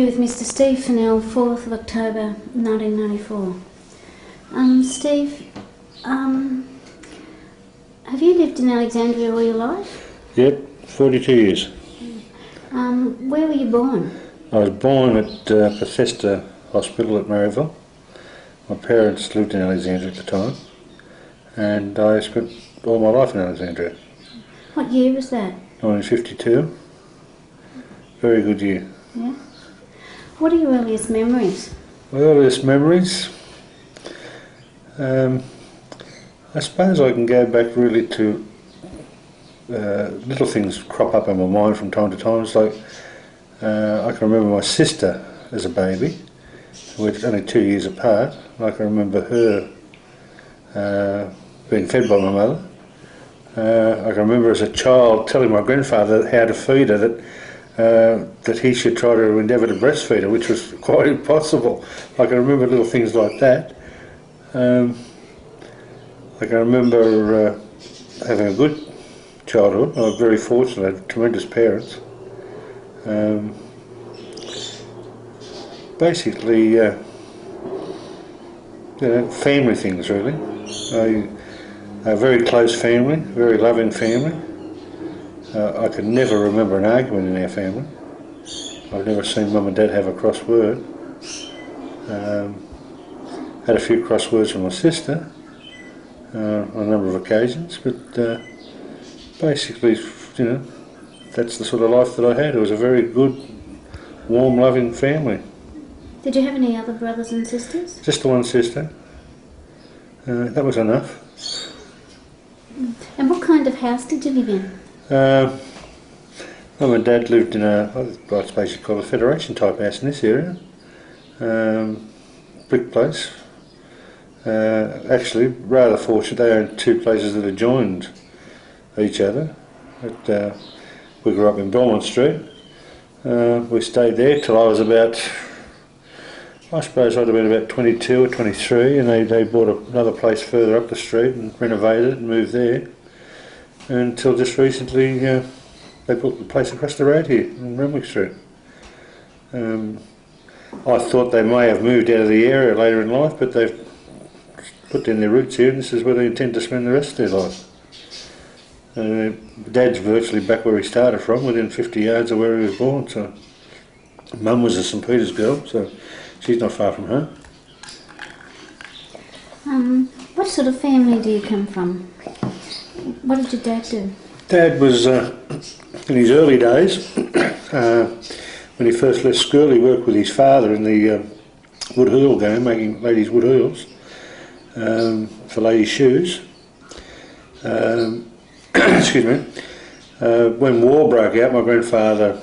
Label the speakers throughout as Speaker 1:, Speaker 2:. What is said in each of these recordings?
Speaker 1: interview with Mr. Steve Fennell, 4th of October 1994. Steve, have you lived in Alexandria all your life?
Speaker 2: Yep, 42 years.
Speaker 1: Where were you born?
Speaker 2: I was born at Bethesda Hospital at Maryville. My parents lived in Alexandria at the time, and I spent all my life in Alexandria.
Speaker 1: What year was that?
Speaker 2: 1952. Very good year.
Speaker 1: Yeah. What are your earliest memories?
Speaker 2: My earliest memories? I suppose I can go back really to little things crop up in my mind from time to time. It's like I can remember my sister as a baby. We're only 2 years apart. I can remember her being fed by my mother. I can remember as a child telling my grandfather how to feed her, that he should try to endeavour to breastfeed her, which was quite impossible. I can remember little things like that. I can remember having a good childhood. I was very fortunate. I had tremendous parents. Basically, family things really. A very close family, very loving family. I could never remember an argument in our family. I've never seen Mum and Dad have a cross word. Had a few cross words with my sister on a number of occasions, but basically, that's the sort of life that I had. It was a very good, warm, loving family.
Speaker 1: Did you have any other brothers and sisters?
Speaker 2: Just the one sister. That was enough.
Speaker 1: And what kind of house did you live in?
Speaker 2: Mum and Dad lived in I suppose you'd call it a Federation type house in this area. Brick place. Actually, rather fortunate, they owned two places that adjoined each other. We grew up in Belmont Street. We stayed there till I was about, I suppose I'd have been about 22 or 23, and they bought another place further up the street and renovated it and moved there. Until just recently, they built the place across the road here in Renwick Street. I thought they may have moved out of the area later in life, but they've put down their roots here, and this is where they intend to spend the rest of their life. Dad's virtually back where he started from, within 50 yards of where he was born. So, Mum was a St Peter's girl, so she's not far from home.
Speaker 1: What sort of family do you come from? What did your dad do?
Speaker 2: Dad was, in his early days, when he first left school, he worked with his father in the wood heel game, making ladies' wood heels for ladies' shoes. Excuse me. When war broke out, my grandfather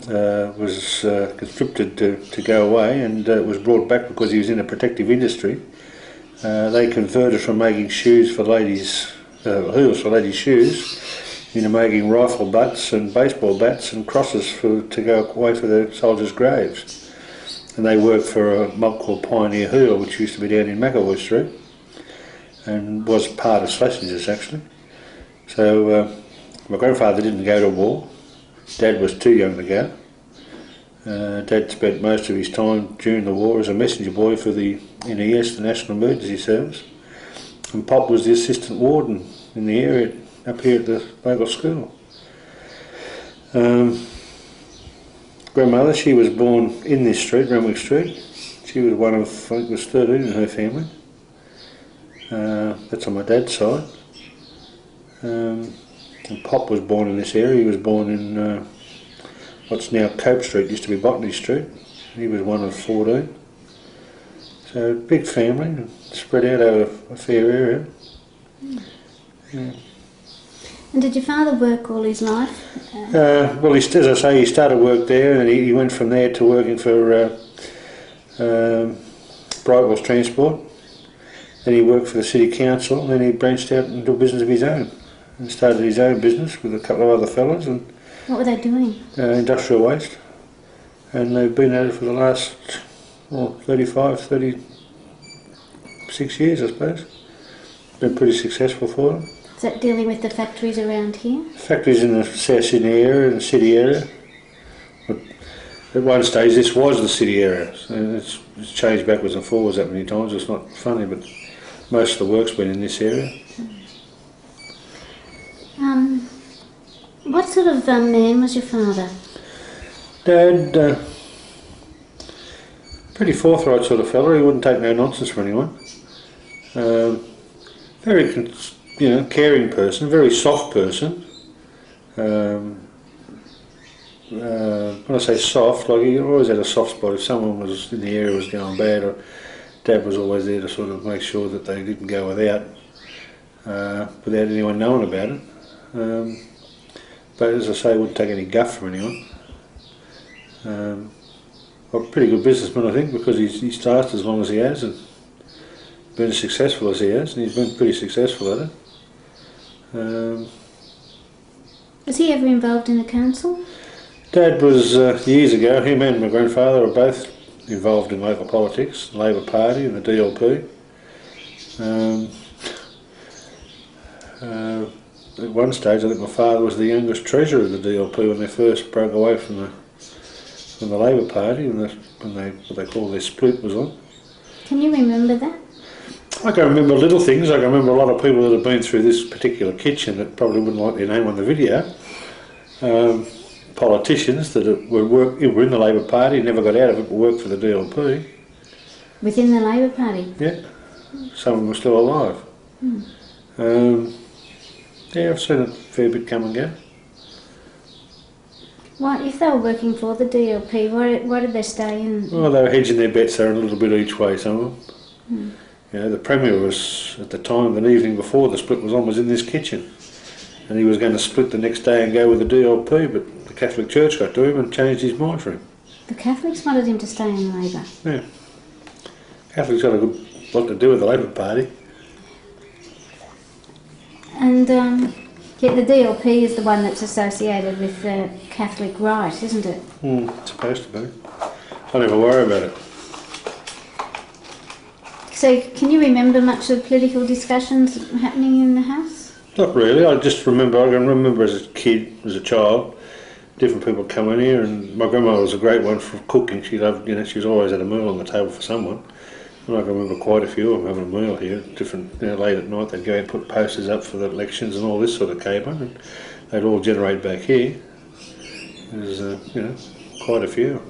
Speaker 2: was conscripted to go away, and was brought back because he was in a protective industry. They converted from making shoes for ladies, heels for ladies' shoes, into making rifle butts and baseball bats and crosses to go away for the soldiers' graves. And they worked for a mob called Pioneer Heel, which used to be down in McElroy Street, and was part of Schlessinger's actually. So my grandfather didn't go to war. Dad was too young to go. Dad spent most of his time during the war as a messenger boy for the NES, the National Emergency Service. And Pop was the assistant warden in the area up here at the local school. Grandmother, she was born in this street, Renwick Street. She was one of, I think it was 13 in her family. That's on my dad's side. And Pop was born in this area. He was born in what's now Cope Street, used to be Botany Street. He was one of 14. So big family, spread out over a fair area. Yeah.
Speaker 1: And did your father work all his life?
Speaker 2: Well, as I say, he started work there, and he went from there to working for Brightwell's Transport. Then he worked for the City Council, and then he branched out into a business of his own and started his own business with a couple of other fellas. And
Speaker 1: what were they doing?
Speaker 2: Industrial waste. And they've been at it for the last 36 years, I suppose. Been pretty successful for them.
Speaker 1: Is that dealing with the factories around here?
Speaker 2: Factories in the South Sydney area and the city area. But At one stage this was the city area, and it's changed backwards and forwards that many times. It's not funny, but most of the work's been in this area.
Speaker 1: What sort of man was your father?
Speaker 2: Dad, pretty forthright sort of fella. He wouldn't take no nonsense from anyone. Very, caring person, very soft person. When I say soft, like he always had a soft spot. If someone was in the area was going bad, or Dad was always there to sort of make sure that they didn't go without anyone knowing about it. But as I say, wouldn't take any guff from anyone. A pretty good businessman, I think, because he's lasted as long as he has and been as successful as he has, and he's been pretty successful at it.
Speaker 1: Was he ever involved in the council?
Speaker 2: Dad was, years ago, him and my grandfather were both involved in local politics, the Labor Party and the DLP. At one stage I think my father was the youngest treasurer of the DLP when they first broke away from the Labor Party and what they call their split was on.
Speaker 1: Can you remember that?
Speaker 2: I can remember little things. I can remember a lot of people that have been through this particular kitchen that probably wouldn't like their name on the video. Politicians that were in the Labor Party, never got out of it but worked for the DLP.
Speaker 1: Within the Labor Party?
Speaker 2: Yeah, some of them are still alive. Yeah, I've seen a fair bit come and go.
Speaker 1: Why, if they were working for the DLP, why did they stay in?
Speaker 2: Well, they were hedging their bets there a little bit each way, some of them. The Premier was, at the time, the evening before the split was on, was in this kitchen. And he was going to split the next day and go with the DLP, but the Catholic Church got to him and changed his mind for him.
Speaker 1: The Catholics wanted him to stay in Labor?
Speaker 2: Yeah. Catholics got a good lot to do with the Labor Party.
Speaker 1: And yet the DLP is the one that's associated with the Catholic right, isn't it?
Speaker 2: It's supposed to be. I never worry about it.
Speaker 1: So can you remember much of political discussions happening in the house?
Speaker 2: Not really. I can remember as a kid, as a child, different people come in here, and my grandmother was a great one for cooking. She loved, she was always at a meal on the table for someone. And I can remember quite a few of them having a meal here, different, late at night they'd go and put posters up for the elections and all this sort of came on, and they'd all generate back here. There's, quite a few.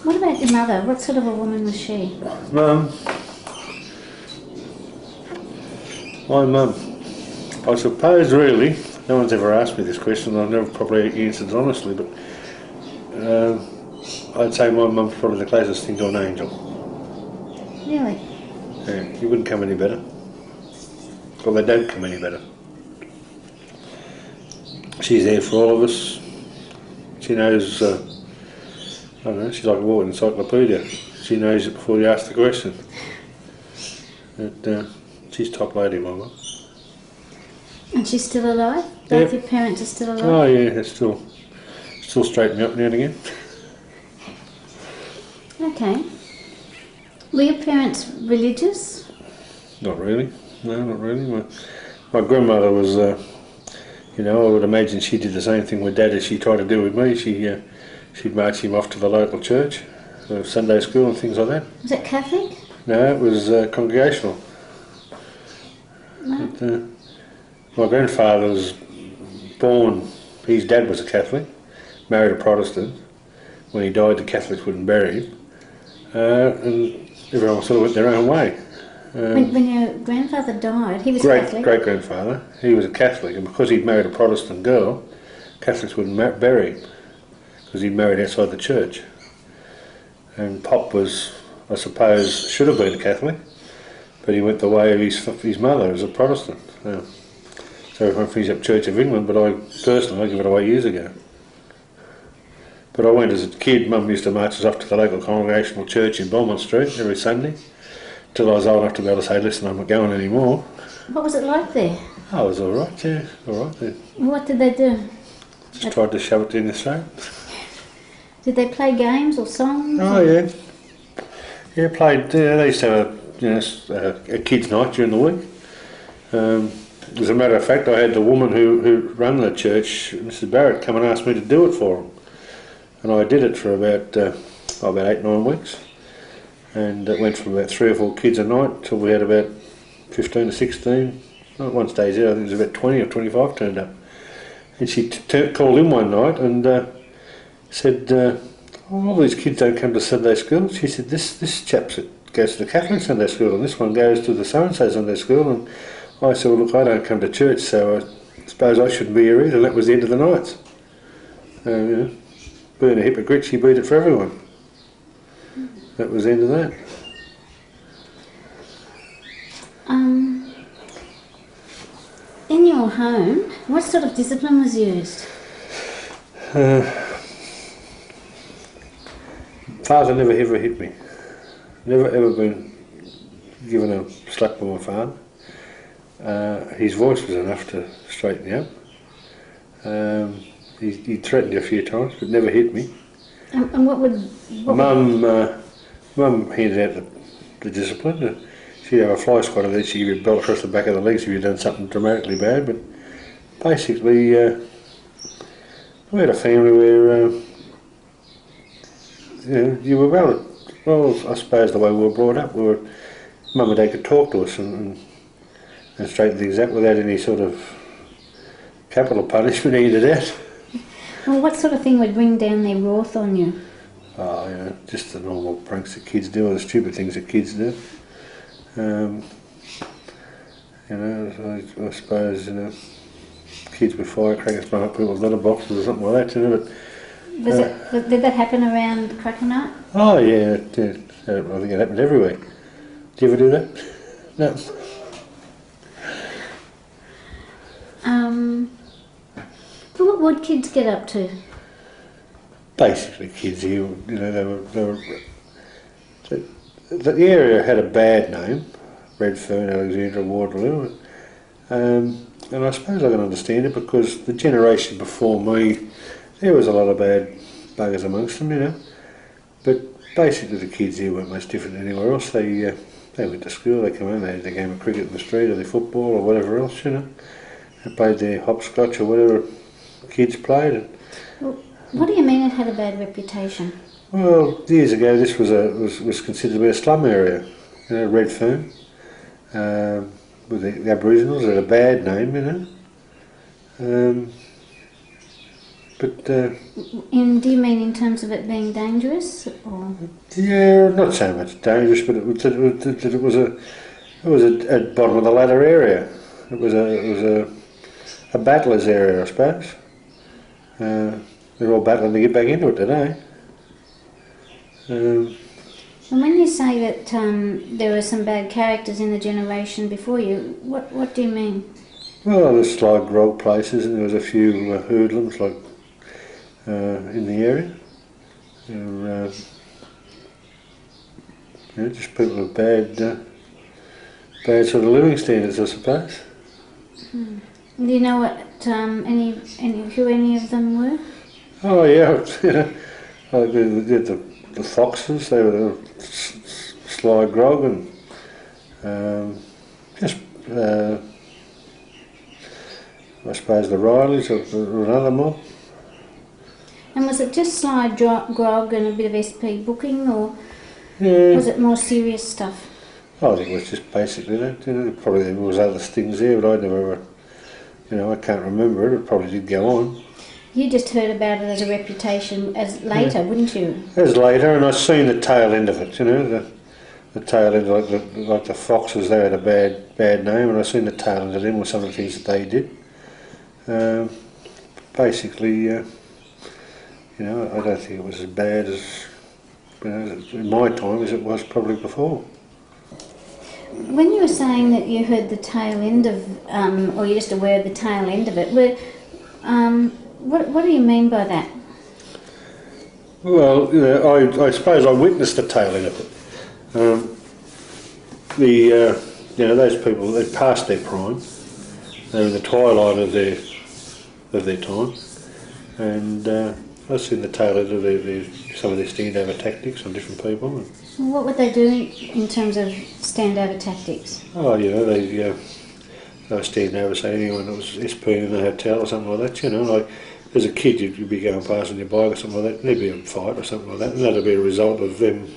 Speaker 1: What about your mother? What sort of a woman was she?
Speaker 2: My mum, I suppose really, no one's ever asked me this question, I've never probably answered honestly, but I'd say my mum's probably the closest thing to an angel.
Speaker 1: Really?
Speaker 2: Yeah, you wouldn't come any better. Well, they don't come any better. She's there for all of us. She knows, I don't know, she's like a walking encyclopedia. She knows it before you ask the question. But, she's top lady, my mum.
Speaker 1: And she's still alive? Both your parents are still alive?
Speaker 2: Oh yeah, they still straighten me up now and again.
Speaker 1: Okay. Were your parents religious?
Speaker 2: Not really. No, not really. My grandmother was, I would imagine she did the same thing with Dad as she tried to do with me. She'd march him off to the local church, Sunday school and things like that.
Speaker 1: Was it Catholic?
Speaker 2: No, it was congregational.
Speaker 1: No.
Speaker 2: But, my grandfather was born, his dad was a Catholic, married a Protestant. When he died, the Catholics wouldn't bury him. And everyone sort of went their own way.
Speaker 1: When your grandfather died, he was Catholic?
Speaker 2: Great-grandfather, he was a Catholic, and because he'd married a Protestant girl, Catholics wouldn't bury him, because he'd married outside the church. And Pop was, I suppose, should have been a Catholic, but he went the way of his mother as a Protestant. So everyone finished up Church of England, but I gave it away years ago. But I went as a kid. Mum used to march us off to the local congregational church in Beaumont Street every Sunday, till I was old enough to be able to say, listen, I'm not going anymore.
Speaker 1: What was it like there?
Speaker 2: Oh, it was alright, yeah, alright there.
Speaker 1: What did they do?
Speaker 2: Just tried to shove it down the throat.
Speaker 1: Did they play games or songs?
Speaker 2: Oh yeah. Yeah, played, they used to have a kids' night during the week. As a matter of fact, I had the woman who ran the church, Mrs. Barrett, come and ask me to do it for them. and I did it for about 8-9 weeks, and it went from about 3 or 4 kids a night till we had about 15 or 16. At one stage there, I think it was about 20 or 25 turned up. And she called in one night and said, all these kids don't come to Sunday school. She said, this chap goes to the Catholic Sunday school and this one goes to the so-and-so Sunday school. And I said, well, look, I don't come to church, so I suppose I shouldn't be here either. And that was the end of the nights. You know, being a hypocrite, she beat it for everyone. That was the end of that.
Speaker 1: In your home, what sort of discipline was used?
Speaker 2: Father never ever hit me. Never ever been given a slap by my father. His voice was enough to straighten me up. He threatened a few times, but never hit me.
Speaker 1: And what would...
Speaker 2: Mum handed out the discipline. She'd have a fly swatter there, she'd give you a belt across the back of the legs if you'd done something dramatically bad, but basically we had a family where you were well, I suppose the way we were brought up, Mum and Dad could talk to us and straighten things out without any sort of capital punishment handed out.
Speaker 1: Well, what sort of thing would bring down their wrath on you?
Speaker 2: Oh, just the normal pranks that kids do, or the stupid things that kids do. I suppose, kids with firecrackers blowing up people's letterboxes or something like that, but...
Speaker 1: Did that happen around Cracker Night?
Speaker 2: Oh yeah, I think it happened everywhere. Did you ever do that? No.
Speaker 1: But what would kids get up to?
Speaker 2: Basically kids here, the area had a bad name, Redfern, Alexandria, Waterloo, and I suppose I can understand it because the generation before me, there was a lot of bad buggers amongst them, but basically the kids here weren't much different than anywhere else. They went to school, they come home, they had their game of cricket in the street or their football or whatever else, they played their hopscotch or whatever kids played.
Speaker 1: Well, what do you mean it had a bad reputation?
Speaker 2: Well, years ago this was considered to be a slum area, Redfern, with the Aboriginals. It had a bad name, but...
Speaker 1: do you mean in terms of it being dangerous, or...?
Speaker 2: Yeah, not so much dangerous, but it was a bottom of the ladder area. It was a battler's area, I suppose. They're all battling to get back into it today.
Speaker 1: And when you say that there were some bad characters in the generation before you, what do you mean?
Speaker 2: Well, there was slide grog places, and there was a few hoodlums like in the area. Just people with bad sort of living standards, I suppose.
Speaker 1: Do you know what who any of them were?
Speaker 2: Oh yeah, like the Foxes. They were the Sly Grog and just I suppose the Rileys or another mob.
Speaker 1: And was it just Sly Grog and a bit of SP booking, or was it more serious stuff?
Speaker 2: I think it was just basically that. Probably there was other things there, but I never ever, I can't remember it. It probably did go on.
Speaker 1: You just heard about it as a reputation as later, wouldn't you?
Speaker 2: As later, and I've seen the tail end of it. The tail end, like the Foxes, they had a bad name, and I've seen the tail end of them with some of the things that they did. Basically, I don't think it was as bad as in my time as it was probably before.
Speaker 1: When you were saying that you heard the tail end of, or you're just aware of the tail end of it, what do you mean by that?
Speaker 2: Well, I suppose I witnessed the tail end of it. Those people, they passed their prime. They were in the twilight of their time, and I've seen the tail end of some of their standover tactics on different people.
Speaker 1: What would they do in terms of standover tactics?
Speaker 2: Oh, they were standing over saying anyone that was SP in the hotel or something like that. Like as a kid you'd be going past on your bike or something like that, and there'd be a fight or something like that, and that'd be a result of them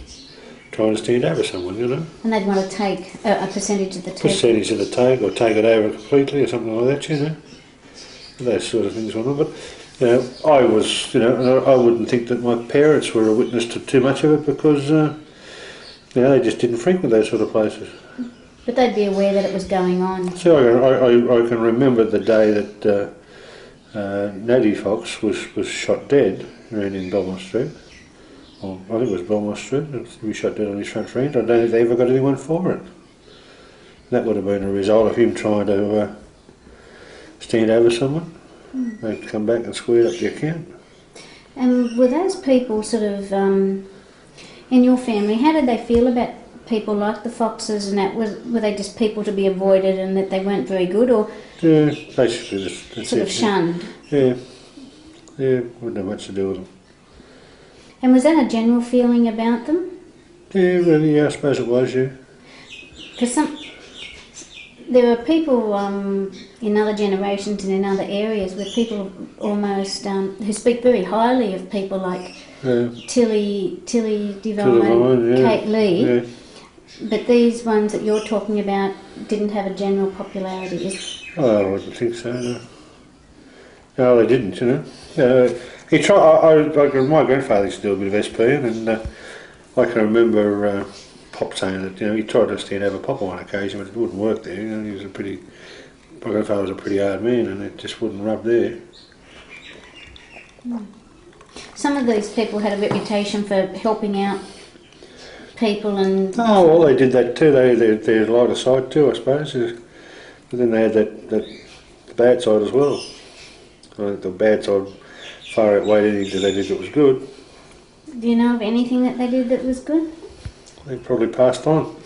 Speaker 2: trying to stand over someone, you know.
Speaker 1: And they'd want to take a percentage of the take.
Speaker 2: Percentage of the take, or take it over completely, or something like that, you know. Those sort of things went on. But you know, I was, you know, I wouldn't think that my parents were a witness to too much of it because, you know, they just didn't frequent those sort of places.
Speaker 1: But they'd be aware that it was going on.
Speaker 2: So I can remember the day that Natty Fox was shot dead around in Belmont Street. Well, I think it was Belmont Street. He was shot dead on his front friend. I don't think they ever got anyone for it. That would have been a result of him trying to stand over someone. They'd come back and squared up the account.
Speaker 1: And were those people sort of, in your family, how did they feel about people like the Foxes and that? Were they just people to be avoided and that they weren't very good, or
Speaker 2: yeah, basically that's
Speaker 1: sort of shunned?
Speaker 2: Yeah, wouldn't have much to do with them.
Speaker 1: And was that a general feeling about them?
Speaker 2: Yeah, really, yeah, I suppose it was, yeah.
Speaker 1: Because there are people in other generations and in other areas where people almost who speak very highly of people like Tilly Devine,
Speaker 2: yeah.
Speaker 1: Kate Lee,
Speaker 2: yeah.
Speaker 1: but these ones that you're talking about didn't have a general popularity.
Speaker 2: Oh, I wouldn't think so, no. No, they didn't, you know. He tried. Like my grandfather used to do a bit of SP, and I can remember Pop saying that, you know, he tried to stand over Pop on one occasion, but it wouldn't work there. You know, my grandfather was a pretty hard man, and it just wouldn't rub there.
Speaker 1: Some of these people had a reputation for helping out people, and
Speaker 2: oh well, they did that too. They had lighter side too, I suppose. But then they had the bad side as well. The bad side far outweighed anything that they did that was good.
Speaker 1: Do you know of anything that they did that was good?
Speaker 2: They probably passed on.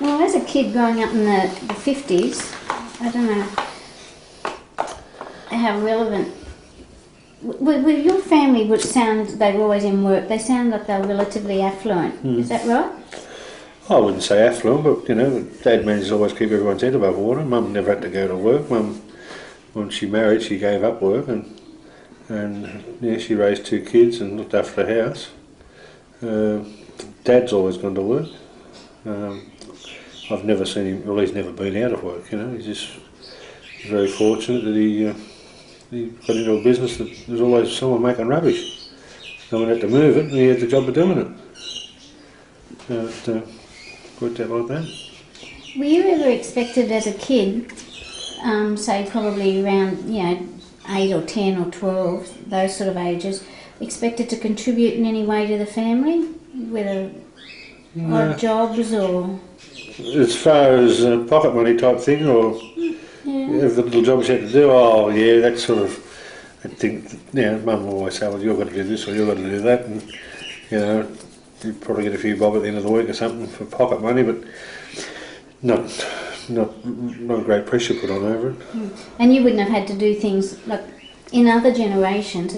Speaker 1: Well, as a kid growing up in the 50s, I don't know how relevant. With your family, which sound they were always in work, they sound like they were relatively affluent. Is that right?
Speaker 2: I wouldn't say affluent, but you know, Dad managed to always keep everyone's head above water. Mum never had to go to work. Mum, when she married, she gave up work and yeah, she raised 2 kids and looked after the house. Dad's always gone to work. I've never seen him, well, he's never been out of work, you know. He's very fortunate that he got into a business that there's always someone making rubbish. Someone had to move it and he had the job of doing it. So it worked out like that.
Speaker 1: Were you ever expected as a kid, say probably around, you know, 8 or 10 or 12, those sort of ages, expected to contribute in any way to the family, whether odd jobs or...
Speaker 2: As far as pocket money type thing, or if the little jobs you had to do, oh yeah, that sort of, I think, you know, Mum will always say, well, you've got to do this or you've got to do that, and, you know, you'd probably get a few bob at the end of the week or something for pocket money, but not great pressure put on over it.
Speaker 1: And you wouldn't have had to do things like in other generations,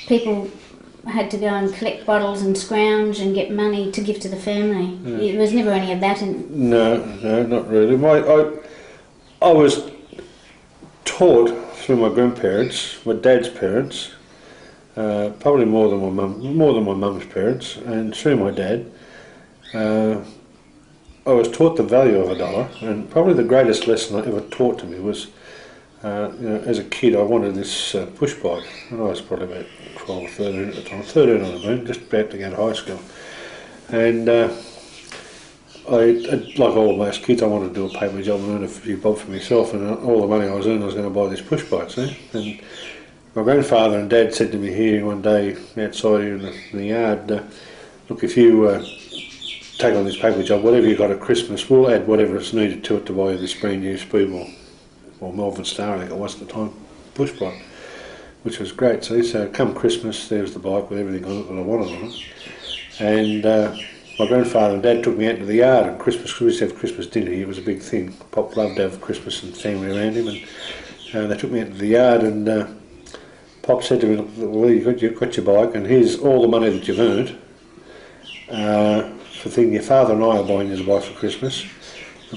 Speaker 1: people had to go and collect bottles and scrounge and get money to give to the family. There was never any of that.
Speaker 2: No, not really. I was taught through my grandparents, my dad's parents, probably more than my mum's parents, and through my dad. I was taught the value of $1, and probably the greatest lesson I ever taught to me was, you know, as a kid I wanted this push bike, and I was probably about 12 or 13 at the time, 13 on the moon, just about to go to high school. And like all most kids, I wanted to do a paper job and earn a few bob for myself, and all the money I was earning I was going to buy this push bike, see? And my grandfather and Dad said to me here one day outside here in the yard, look, if you take on this paper job, whatever you got at Christmas, we'll add whatever is needed to it to buy you this brand new Speedball, or Melbourne Star, I think it was at the time, push bike, which was great. So come Christmas, there was the bike with everything on it that I wanted on it. And my grandfather and Dad took me out to the yard on Christmas, because we used to have Christmas dinner here, it was a big thing. Pop loved to have Christmas and family around him, and they took me out to the yard, and Pop said to me, well, you've got your bike, and here's all the money that you've earned. For thinking your father and I are buying you the bike for Christmas,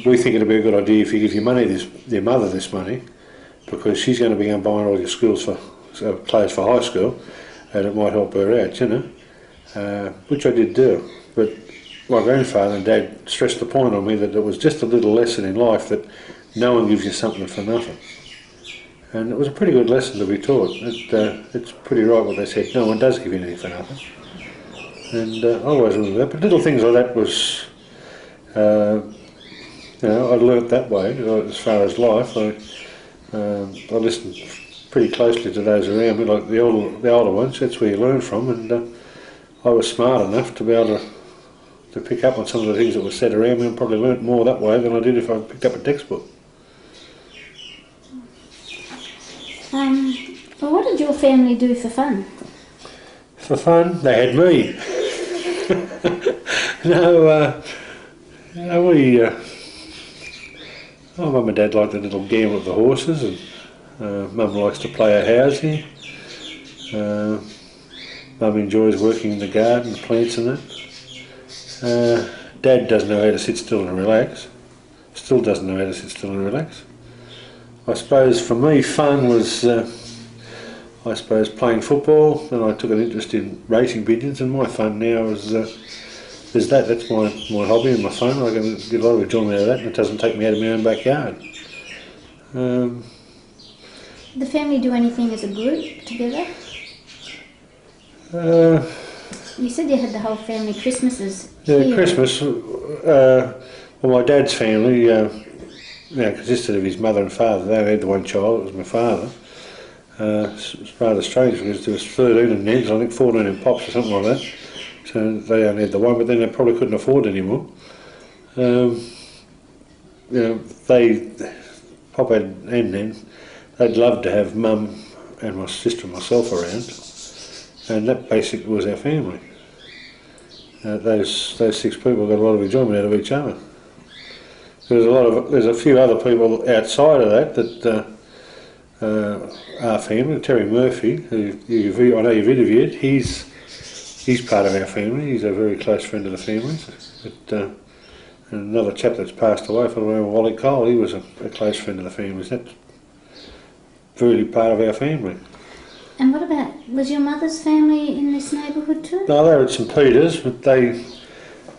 Speaker 2: we think it'd be a good idea if you give your mother this money, because she's going to be buying all your clothes for high school, and it might help her out, you know. Which I did do, but my grandfather and Dad stressed the point on me that it was just a little lesson in life that no one gives you something for nothing. And it was a pretty good lesson to be taught. It's pretty right what they said, no one does give you anything for nothing. And I always remember that, but little things like that was, you know, I learnt that way as far as life. I listened pretty closely to those around me, like the older ones. That's where you learn from, and I was smart enough to be able to pick up on some of the things that were said around me, and probably learnt more that way than I did if I picked up a textbook.
Speaker 1: Well, what did your family do for fun?
Speaker 2: For fun, they had me. No, Mum and Dad liked a little gamble at the horses, and Mum likes to play a housey. Mum enjoys working in the garden, the plants and that. Dad doesn't know how to sit still and relax. Still doesn't know how to sit still and relax. I suppose for me fun was, playing football. Then I took an interest in racing pigeons, and my fun now is that. That's my hobby and my fun. I can get a lot of enjoyment out of that, and it doesn't take me out of my own backyard.
Speaker 1: Did the family do anything as a group together? You said you had the whole family Christmases
Speaker 2: Yeah,
Speaker 1: here.
Speaker 2: Christmas. Well, my dad's family consisted of his mother and father. They had the one child. It was my father. It's rather strange because there was 13 in Ned's, I think 14 in Pops or something like that. So they only had the one, but then they probably couldn't afford anymore. Pop and Nan, they'd love to have Mum and my sister and myself around, and that basically was our family. Those 6 people got a lot of enjoyment out of each other. There's a few other people outside of that our family. Terry Murphy, who I know you've interviewed, he's part of our family. He's a very close friend of the family's. And another chap that's passed away, from Wally Cole, he was a close friend of the family's. That's really part of our family.
Speaker 1: And what about, was your mother's family in this neighbourhood too?
Speaker 2: No, they were at St Peter's, but they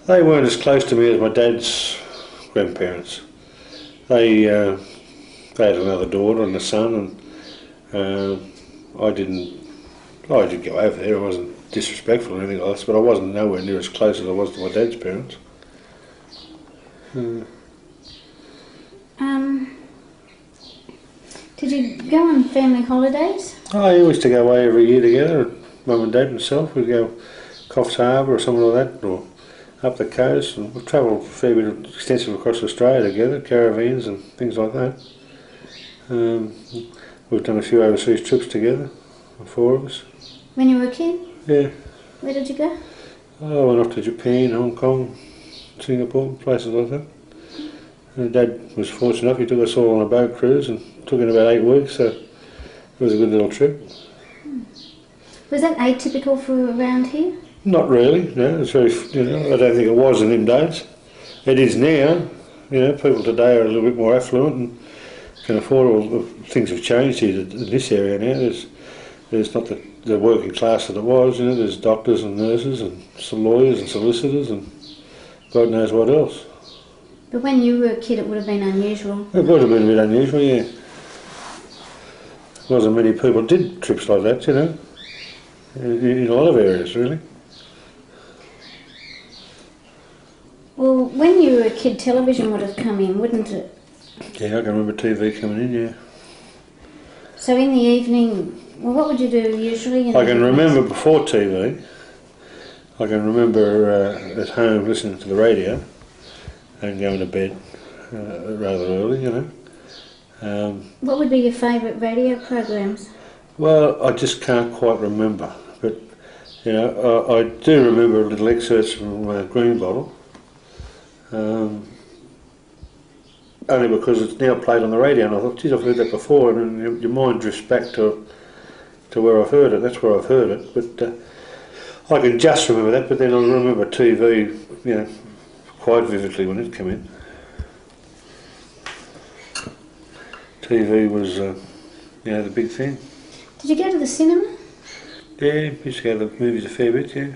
Speaker 2: weren't as close to me as my dad's grandparents. They had another daughter and a son, and I did go over there. I wasn't disrespectful or anything like this, but I wasn't nowhere near as close as I was to my dad's parents.
Speaker 1: Did you go on family holidays?
Speaker 2: I used to go away every year together. Mum and Dad and myself, we'd go Coffs Harbour or something like that, or up the coast, and we've travelled a fair bit extensive across Australia together, caravans and things like that. We've done a few overseas trips together, the 4 of us.
Speaker 1: When you were a kid?
Speaker 2: Yeah.
Speaker 1: Where did you go?
Speaker 2: I went off to Japan, Hong Kong, Singapore, places like that. And Dad was fortunate enough, he took us all on a boat cruise and took in about 8 weeks, so it was a good little trip.
Speaker 1: Was that atypical for around here?
Speaker 2: Not really, no. It's very, I don't think it was in them days. It is now. People today are a little bit more affluent and can afford all the things have changed here in this area now. There's not the working class that it was. There's doctors and nurses and some lawyers and solicitors and God knows what else.
Speaker 1: But when you were a kid, it would have been unusual.
Speaker 2: It would have been a bit unusual, yeah. Wasn't many people did trips like that, in a lot of areas, really.
Speaker 1: Well, when you were a kid, television would have come in, wouldn't it?
Speaker 2: Yeah, I can remember TV coming in, yeah.
Speaker 1: So in the evening, well, what would you do usually?
Speaker 2: I can remember before TV. I can remember at home listening to the radio and going to bed rather early,
Speaker 1: What would be your favourite radio programs?
Speaker 2: Well, I just can't quite remember, but I do remember little excerpts from Green Bottle. Only because it's now played on the radio, and I thought, geez, I've heard that before, and your mind drifts back to where I've heard it. That's where I've heard it, but I can just remember that. But then I remember TV, quite vividly when it came in. TV was, the big thing.
Speaker 1: Did you go to the cinema?
Speaker 2: Yeah, used to go to the movies a fair bit, yeah.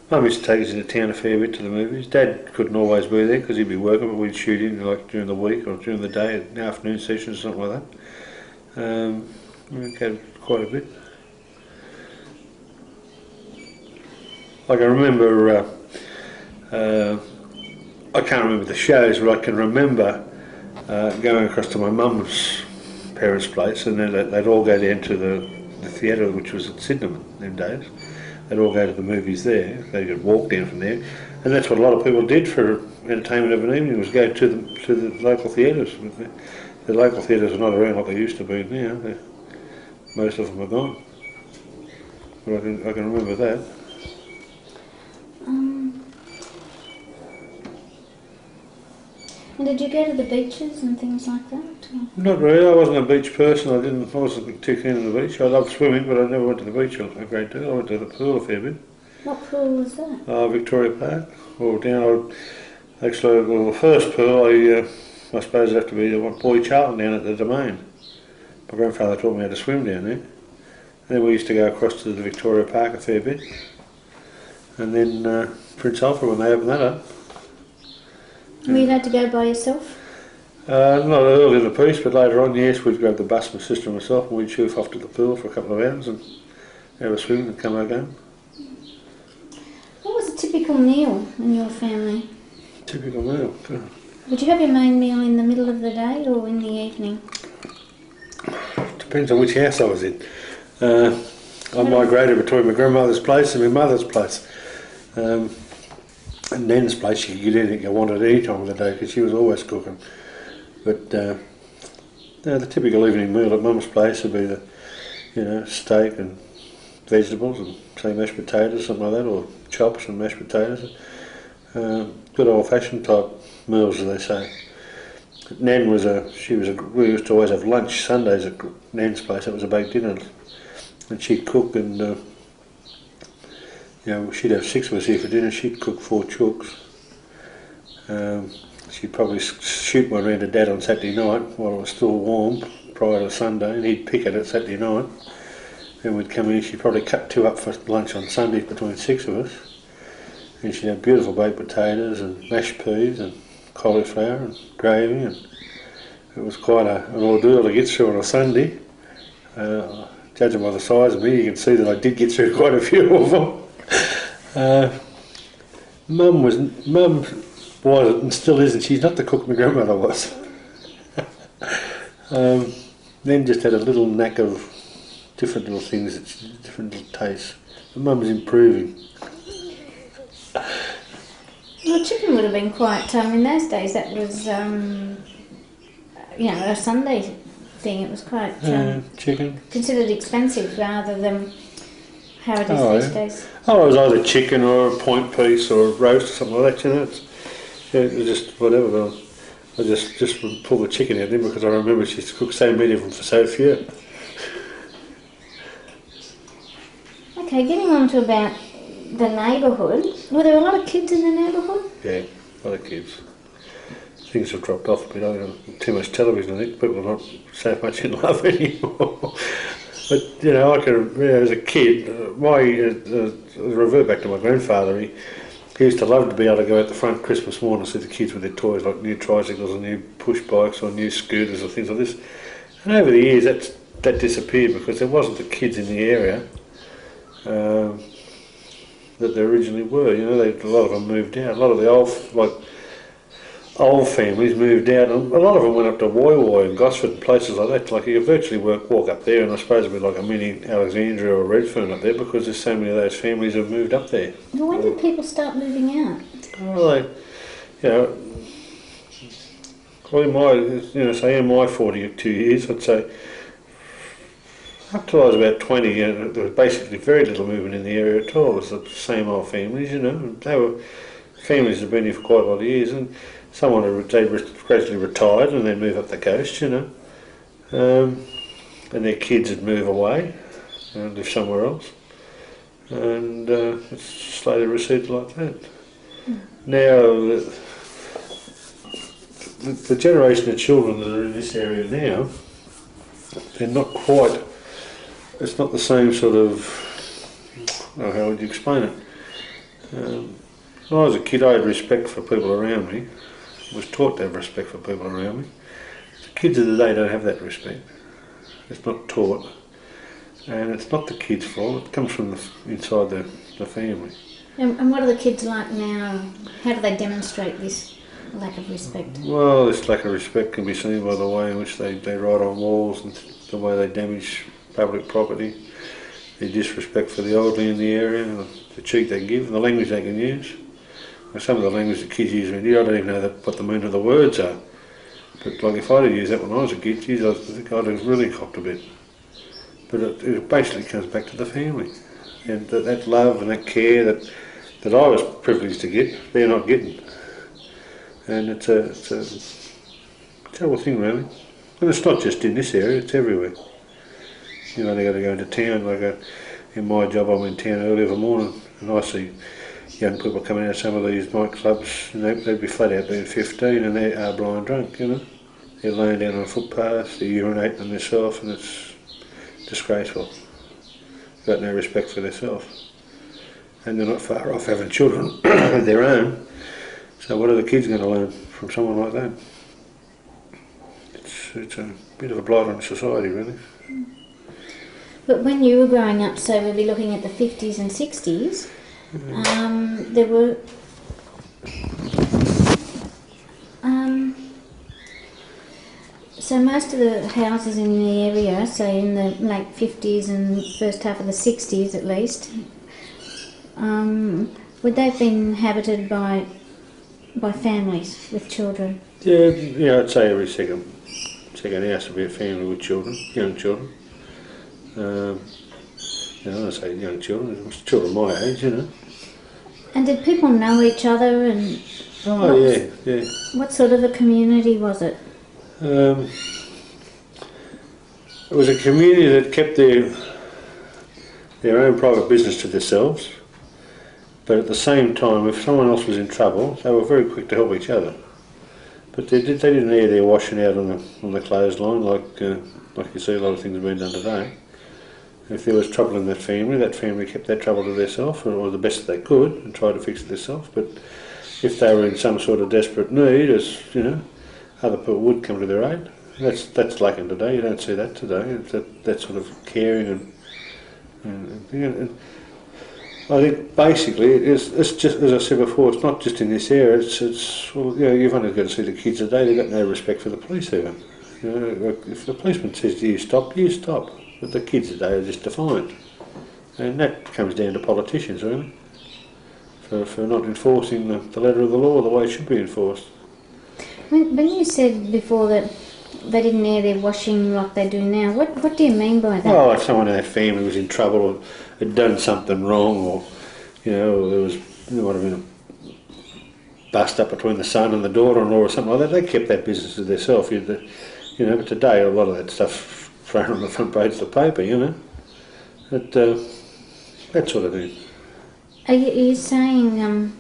Speaker 2: Mum used to take us into town a fair bit to the movies. Dad couldn't always be there because he'd be working, but we'd shoot in like during the week or during the day, afternoon sessions or something like that. We go quite a bit. Like I remember, I can't remember the shows, but I can remember going across to my mum's parents' place, and then they'd all go down to the theatre, which was at Sydenham in them days. They'd all go to the movies there. They could walk down from there, and that's what a lot of people did for entertainment of an evening, was go to the local theatres. The local theatres are not around like they used to be now. Most of them are gone. But I can remember that.
Speaker 1: And did you go to the beaches and things like that? Or?
Speaker 2: Not really. I wasn't a beach person. I wasn't too keen on the beach. I loved swimming, but I never went to the beach a great deal. I went to the pool a fair bit.
Speaker 1: What pool was that?
Speaker 2: Victoria Park. Or down. The first pool, I suppose it'd have to be the one Boy Charlton down at the Domain. My grandfather taught me how to swim down there. And then we used to go across to the Victoria Park a fair bit. And then Prince Alfred, when they opened that up.
Speaker 1: Were you allowed to go by yourself?
Speaker 2: Not early in the piece, but later on, yes, we'd grab the bus, my sister and myself, and we'd shoof off to the pool for a couple of hours and have a swim and come back home.
Speaker 1: What was a typical meal in your family?
Speaker 2: Typical meal? God.
Speaker 1: Would you have your main meal in the middle of the day or in the evening?
Speaker 2: Depends on which house I was in. I migrated between my grandmother's place and my mother's place. And Nan's place, you could get anything you wanted at any time of the day because she was always cooking. But the typical evening meal at Mum's place would be the steak and vegetables and say mashed potatoes, something like that, or chops and mashed potatoes. Good old-fashioned type meals, as they say. Nan we used to always have lunch Sundays at Nan's place. That was a big dinner, and she'd cook and. She'd have 6 of us here for dinner. She'd cook 4 chooks. She'd probably shoot one round to Dad on Saturday night while it was still warm prior to Sunday, and he'd pick it at Saturday night. Then we'd come in, she'd probably cut 2 up for lunch on Sunday between 6 of us. And she'd have beautiful baked potatoes and mashed peas and cauliflower and gravy, and it was quite an ordeal to get through on a Sunday. Judging by the size of me, you can see that I did get through quite a few of them. Mum was and still isn't. She's not the cook my grandmother was. Then just had a little knack of different little things, different little tastes. But Mum's improving.
Speaker 1: Well, chicken would have been quite. In those days, that was a Sunday thing. It was quite
Speaker 2: chicken
Speaker 1: considered expensive rather than how it is these days.
Speaker 2: Oh, it was either chicken or a point piece or a roast or something like that. It was just whatever. I just would pull the chicken out then because I remember she used to cook so many of them for so few.
Speaker 1: Okay, getting on to about the neighbourhood. Were there a lot of kids in the neighbourhood?
Speaker 2: Yeah, a lot of kids. Things have dropped off a bit. I don't too much television. I think people are not so much in love anymore. But I can as a kid, revert back to my grandfather. He used to love to be able to go out the front Christmas morning and see the kids with their toys, like new tricycles and new push bikes or new scooters or things like this. And over the years, that disappeared because there wasn't the kids in the area that there originally were. A lot of them moved out. A lot of the old families moved out, and a lot of them went up to Woy and Gosford and places like that. Like you could virtually walk up there, and I suppose it'd be like a mini Alexandria or Redfern up there because there's so many of those families have moved up there.
Speaker 1: Well, when did people start moving out?
Speaker 2: Well, in my 42 years, I'd say up till I was about 20, there was basically very little movement in the area at all. It was the same old families, They were families that had been here for quite a lot of years, and someone had gradually retired and they'd move up the coast, and their kids would move away and live somewhere else, and it's slowly receded like that. Now, the generation of children that are in this area now, they're not quite, it's not the same sort of, oh, how would you explain it? When I was a kid, I had respect for people around me. I was taught to have respect for people around me. The kids of the day don't have that respect. It's not taught. And it's not the kids' fault, it comes from inside the family.
Speaker 1: And what are the kids like now? How do they demonstrate this lack of respect?
Speaker 2: Well, this lack of respect can be seen by the way in which they write on walls and the way they damage public property, the disrespect for the elderly in the area, and the cheek they give, and the language they can use. Now, some of the language the kids use around here, I don't even know what the meaning of the words are. But like if I'd have used that when I was a kid, geez, I think I'd have really copped a bit. But it basically comes back to the family. And that love and that care that I was privileged to get, they're not getting. And it's a terrible thing, really. And it's not just in this area, it's everywhere. You know, they got to go into town. Like in my job, I'm in town early every morning, and I see young people coming out of some of these nightclubs, and they'd be flat out being 15, and they are blind drunk, you know. They're laying down on footpaths, they're urinating on themselves, and it's disgraceful. They've got no respect for themselves. And they're not far off having children of their own. So what are the kids going to learn from someone like that? It's a bit of a blight on society, really.
Speaker 1: But when you were growing up, so we'll be looking at the 50s and 60s, there were so most of the houses in the area, say in the late 50s and first half of the 60s at least, would they have been inhabited by families with children?
Speaker 2: Yeah, I'd say every second house would be a family with children, young children. I say young children, children my age, you know.
Speaker 1: And did people know each other? And
Speaker 2: yeah.
Speaker 1: What sort of a community was it?
Speaker 2: It was a community that kept their own private business to themselves, but at the same time, if someone else was in trouble, they were very quick to help each other. But they didn't air their washing out on the clothesline like you see a lot of things being done today. If there was trouble in that family kept that trouble to themselves, or the best they could, and tried to fix it themselves. But if they were in some sort of desperate need, as you know, other people would come to their aid. That's lacking today. You don't see that today. It's that sort of caring and I think basically it's just, as I said before, it's not just in this area. It's well, you know, you've only got to see the kids today. They've got no respect for the police even. You know, like if the policeman says you stop, you stop. But the kids today are just defiant, and that comes down to politicians really, for not enforcing the letter of the law the way it should be enforced.
Speaker 1: When you said before that they didn't air their washing like they do now, what do you mean by that?
Speaker 2: Well, if someone in their family was in trouble or had done something wrong, or you know, there might have been a bust up between the son and the daughter-in-law or something like that, they kept that business to themselves. You know, but today a lot of that stuff thrown on the front page of the paper, you know, that sort of thing.
Speaker 1: Are you saying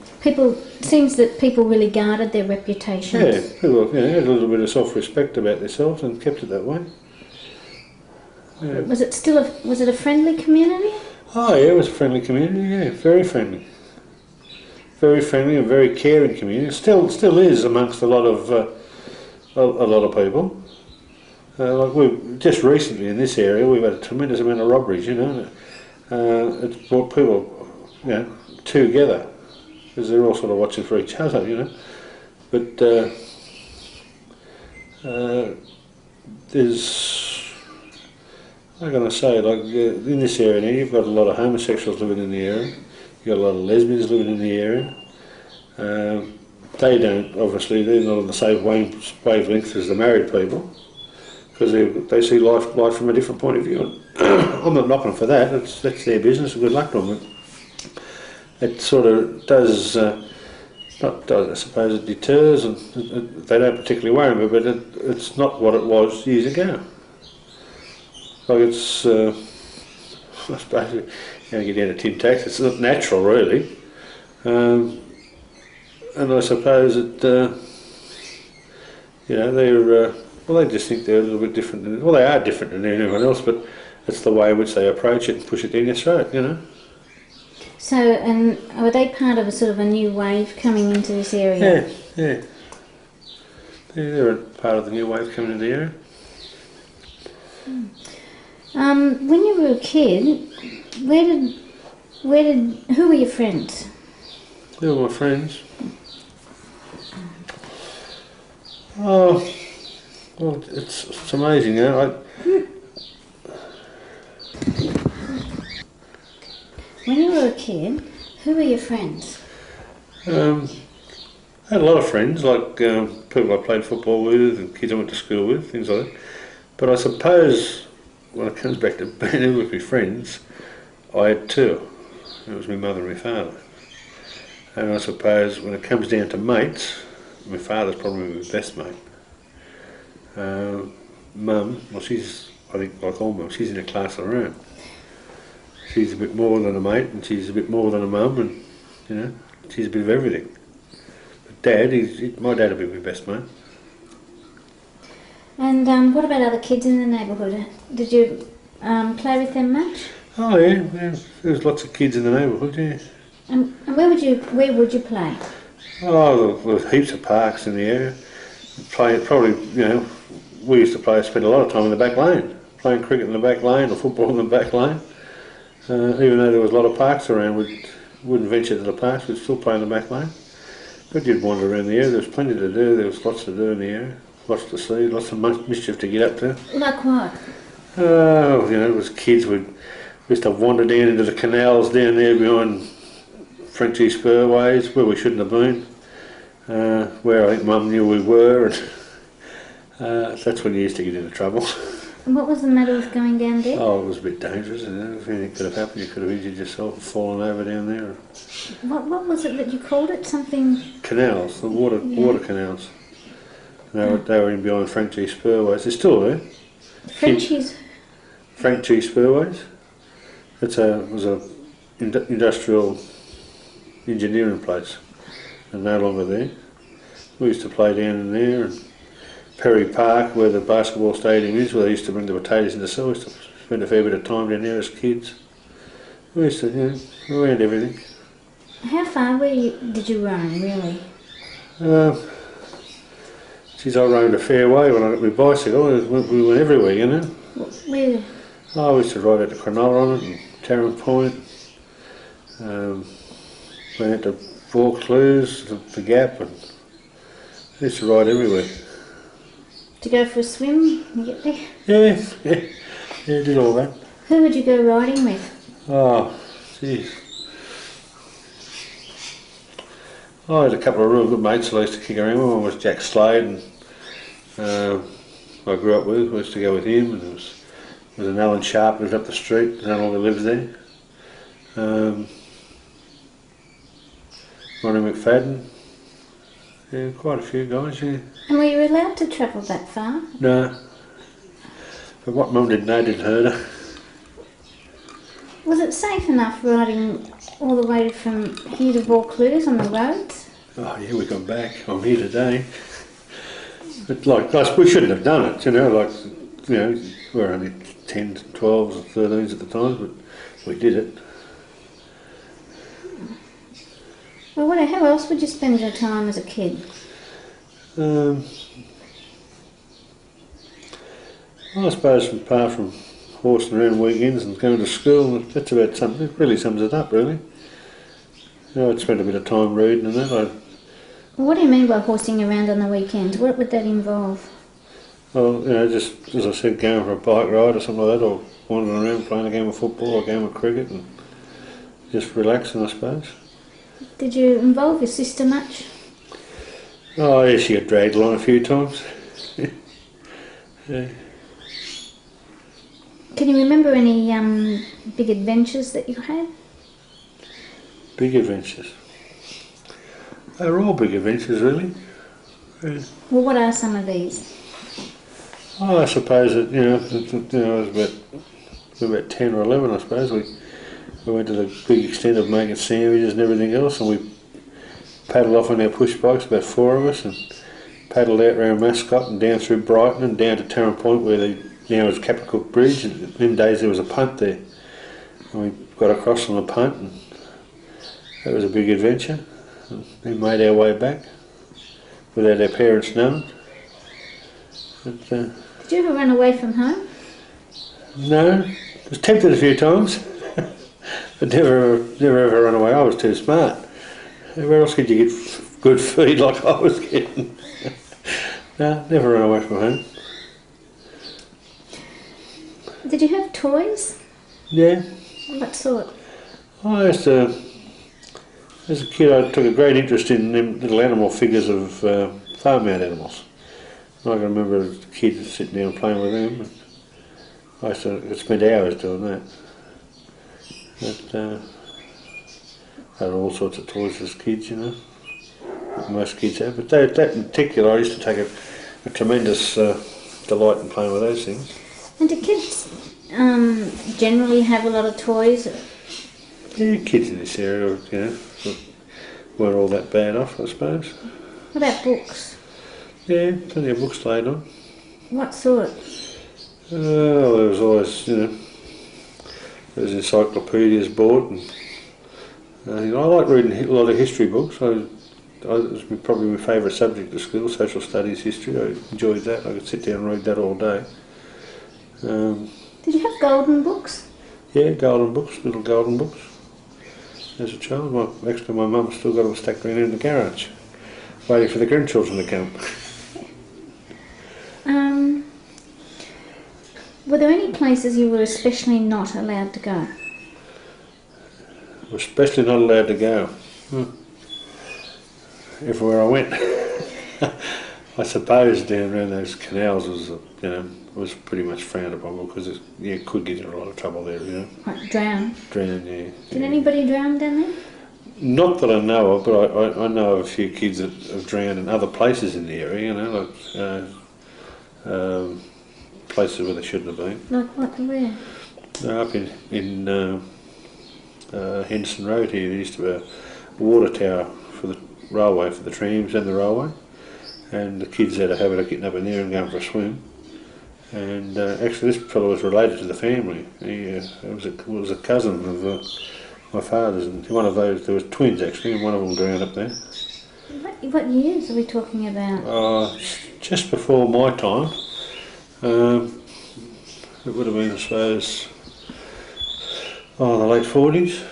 Speaker 1: seems that people really guarded their reputations?
Speaker 2: Yeah, people had a little bit of self-respect about themselves and kept it that way. Yeah.
Speaker 1: Was it a friendly community?
Speaker 2: Oh yeah, it was a friendly community, yeah, very friendly. Very friendly and very caring community. Still is amongst a lot of people. Like we just recently in this area, we've had a tremendous amount of robberies. You know, it's brought people, you know, together because they're all sort of watching for each other. You know, but there's, I'm going to say, like in this area now, you've got a lot of homosexuals living in the area. You've got a lot of lesbians living in the area. They don't, obviously, they're not on the same wavelength as the married people, because they see life from a different point of view. I'm not knocking for that, that's their business, and good luck to them. It sort of does, I suppose it deters, and they don't particularly worry me, but it's not what it was years ago. Like it's, I suppose, you know, get down to tin tacks, it's not natural really. And I suppose that, you know, Well, they just think they're a little bit different. Well, they are different than anyone else, but it's the way in which they approach it and push it down your throat, you know.
Speaker 1: So, and were they part of a sort of a new wave coming into this area?
Speaker 2: Yeah. They're part of the new wave coming into the area.
Speaker 1: When you were a kid, who were your friends?
Speaker 2: They were my friends. Oh, well, it's amazing, you know.
Speaker 1: When you were a kid, who were your friends?
Speaker 2: I had a lot of friends, like people I played football with and kids I went to school with, things like that. But I suppose when it comes back to being with my friends, I had two. It was my mother and my father. And I suppose when it comes down to mates, my father's probably my best mate. Mum, well, she's, I think, like all mums, she's in a class of her own. She's a bit more than a mate, and she's a bit more than a mum, and you know, she's a bit of everything. But Dad, my dad would be my best mate.
Speaker 1: And what about other kids in the neighbourhood? Did you play with them much?
Speaker 2: Oh yeah, there was lots of kids in the neighbourhood, yeah.
Speaker 1: And where would you play?
Speaker 2: Oh, there was heaps of parks in the area. Probably, you know, we used to spend a lot of time in the back lane, playing cricket in the back lane or football in the back lane. Even though there was a lot of parks around, we wouldn't venture to the parks, we'd still play in the back lane. But you'd wander around the area, there was plenty to do, there was lots to do in the area, lots to see, lots of mischief to get up to.
Speaker 1: Like what?
Speaker 2: Oh, you know, it was kids, we used to wander down into the canals down there behind Frenchy Spurways, where we shouldn't have been, where I think Mum knew we were, and that's when you used to get into trouble.
Speaker 1: And what was the matter with going down there?
Speaker 2: Oh, it was a bit dangerous, you know. If anything could have happened, you could have injured yourself and fallen over down there.
Speaker 1: What was it that you called it? Something?
Speaker 2: Canals, the water canals. They were in behind Frenchy Spurways. They're still there.
Speaker 1: Frenchies?
Speaker 2: Frenchy Spurways. It was a industrial engineering place, and no longer there. We used to play down in there, and Perry Park, where the basketball stadium is, where they used to bring the potatoes in the cellar. We used to spend a fair bit of time down there as kids. We used to, you know, around everything.
Speaker 1: How far did you roam, really?
Speaker 2: Geez, I roamed a fair way when I got my bicycle. We went everywhere, you know.
Speaker 1: Where?
Speaker 2: Oh, we used to ride out to Cronulla on it, and Tarrant Point. Went out to Vaucluse, the Gap, and we used to ride everywhere.
Speaker 1: To go for a swim and get there?
Speaker 2: Yeah, did all that.
Speaker 1: Who would you go riding with?
Speaker 2: Oh, jeez. I had a couple of real good mates that I used to kick around with. One was Jack Slade, and I grew up with. I used to go with him, and there was an Alan Sharp who lived up the street, no longer lives there. Ronnie McFadden. Yeah, quite a few guys, yeah.
Speaker 1: And were you allowed to travel that far?
Speaker 2: No. But what Mum didn't know didn't hurt her.
Speaker 1: Was it safe enough riding all the way from here to Vaucluse on the roads?
Speaker 2: Oh yeah, we got back. I'm here today. But like, we shouldn't have done it, you know, we were only 10, 12s or 13s at the time, but we did it.
Speaker 1: Well, how else would you spend your time as a kid?
Speaker 2: I suppose apart from horsing around weekends and going to school, that's about something. It really sums it up, really. You know, I'd spend a bit of time reading and that.
Speaker 1: What do you mean by horsing around on the weekends? What would that involve?
Speaker 2: Well, you know, just as I said, going for a bike ride or something like that, or wandering around playing a game of football or a game of cricket and just relaxing, I suppose.
Speaker 1: Did you involve your sister much?
Speaker 2: Oh, yeah, she got dragged along a few times. Yeah.
Speaker 1: Can you remember any big adventures that you had?
Speaker 2: Big adventures? They were all big adventures, really. Yeah.
Speaker 1: Well, what are some of these?
Speaker 2: Oh, I suppose that, I was about 10 or 11, I suppose. We went to the big extent of making sandwiches and everything else, and we paddled off on our push bikes, about 4 of us, and paddled out around Mascot and down through Brighton and down to Tarrant Point where now is Capricorn Bridge. And in them days there was a punt there. And we got across on the punt and that was a big adventure. And we made our way back without our parents knowing. But,
Speaker 1: Did you ever run away from home?
Speaker 2: no, I was tempted a few times, but never ever run away. I was too smart. Where else could you get good feed like I was getting? No, never run away from home.
Speaker 1: Did you have toys?
Speaker 2: Yeah.
Speaker 1: What sort?
Speaker 2: I used to, as a kid, I took a great interest in them little animal figures of farmyard animals. I can remember as a kid sitting down playing with them. I used to spend hours doing that. But had all sorts of toys as kids, you know. Most kids have. But that in particular, I used to take a tremendous delight in playing with those things.
Speaker 1: And do kids generally have a lot of toys?
Speaker 2: Yeah, kids in this area, you know, weren't all that bad off, I suppose.
Speaker 1: What about books?
Speaker 2: Yeah, plenty of books laid on.
Speaker 1: What sort?
Speaker 2: There was always, you know, there was encyclopedias bought, and you know, I like reading a lot of history books. It was probably my favourite subject at school, social studies, history. I enjoyed that. I could sit down and read that all day.
Speaker 1: Did you have golden books?
Speaker 2: Yeah, golden books, little golden books. As a child, actually my mum still got them stacked around in the garage, waiting for the grandchildren to come.
Speaker 1: Were there any places you were especially not allowed to go?
Speaker 2: Especially not allowed to go. Everywhere I went. I suppose down around those canals was, you know, was pretty much frowned upon because you could get in a lot of trouble there, you know.
Speaker 1: Like drown?
Speaker 2: Drown, yeah.
Speaker 1: Did anybody drown down there?
Speaker 2: Not that I know of, but I know of a few kids that have drowned in other places in the area, you know, like places where they shouldn't have been.
Speaker 1: Like what? Where?
Speaker 2: Up in Henderson Road here, there used to be a water tower for the railway, for the trams and the railway, and the kids had a habit of getting up in there and going for a swim. And actually this fellow was related to the family. He was a cousin of my father's, and one of those, there was twins actually, and one of them drowned up there.
Speaker 1: What years are we talking about?
Speaker 2: Just before my time. It would have been, I suppose, the late 40s.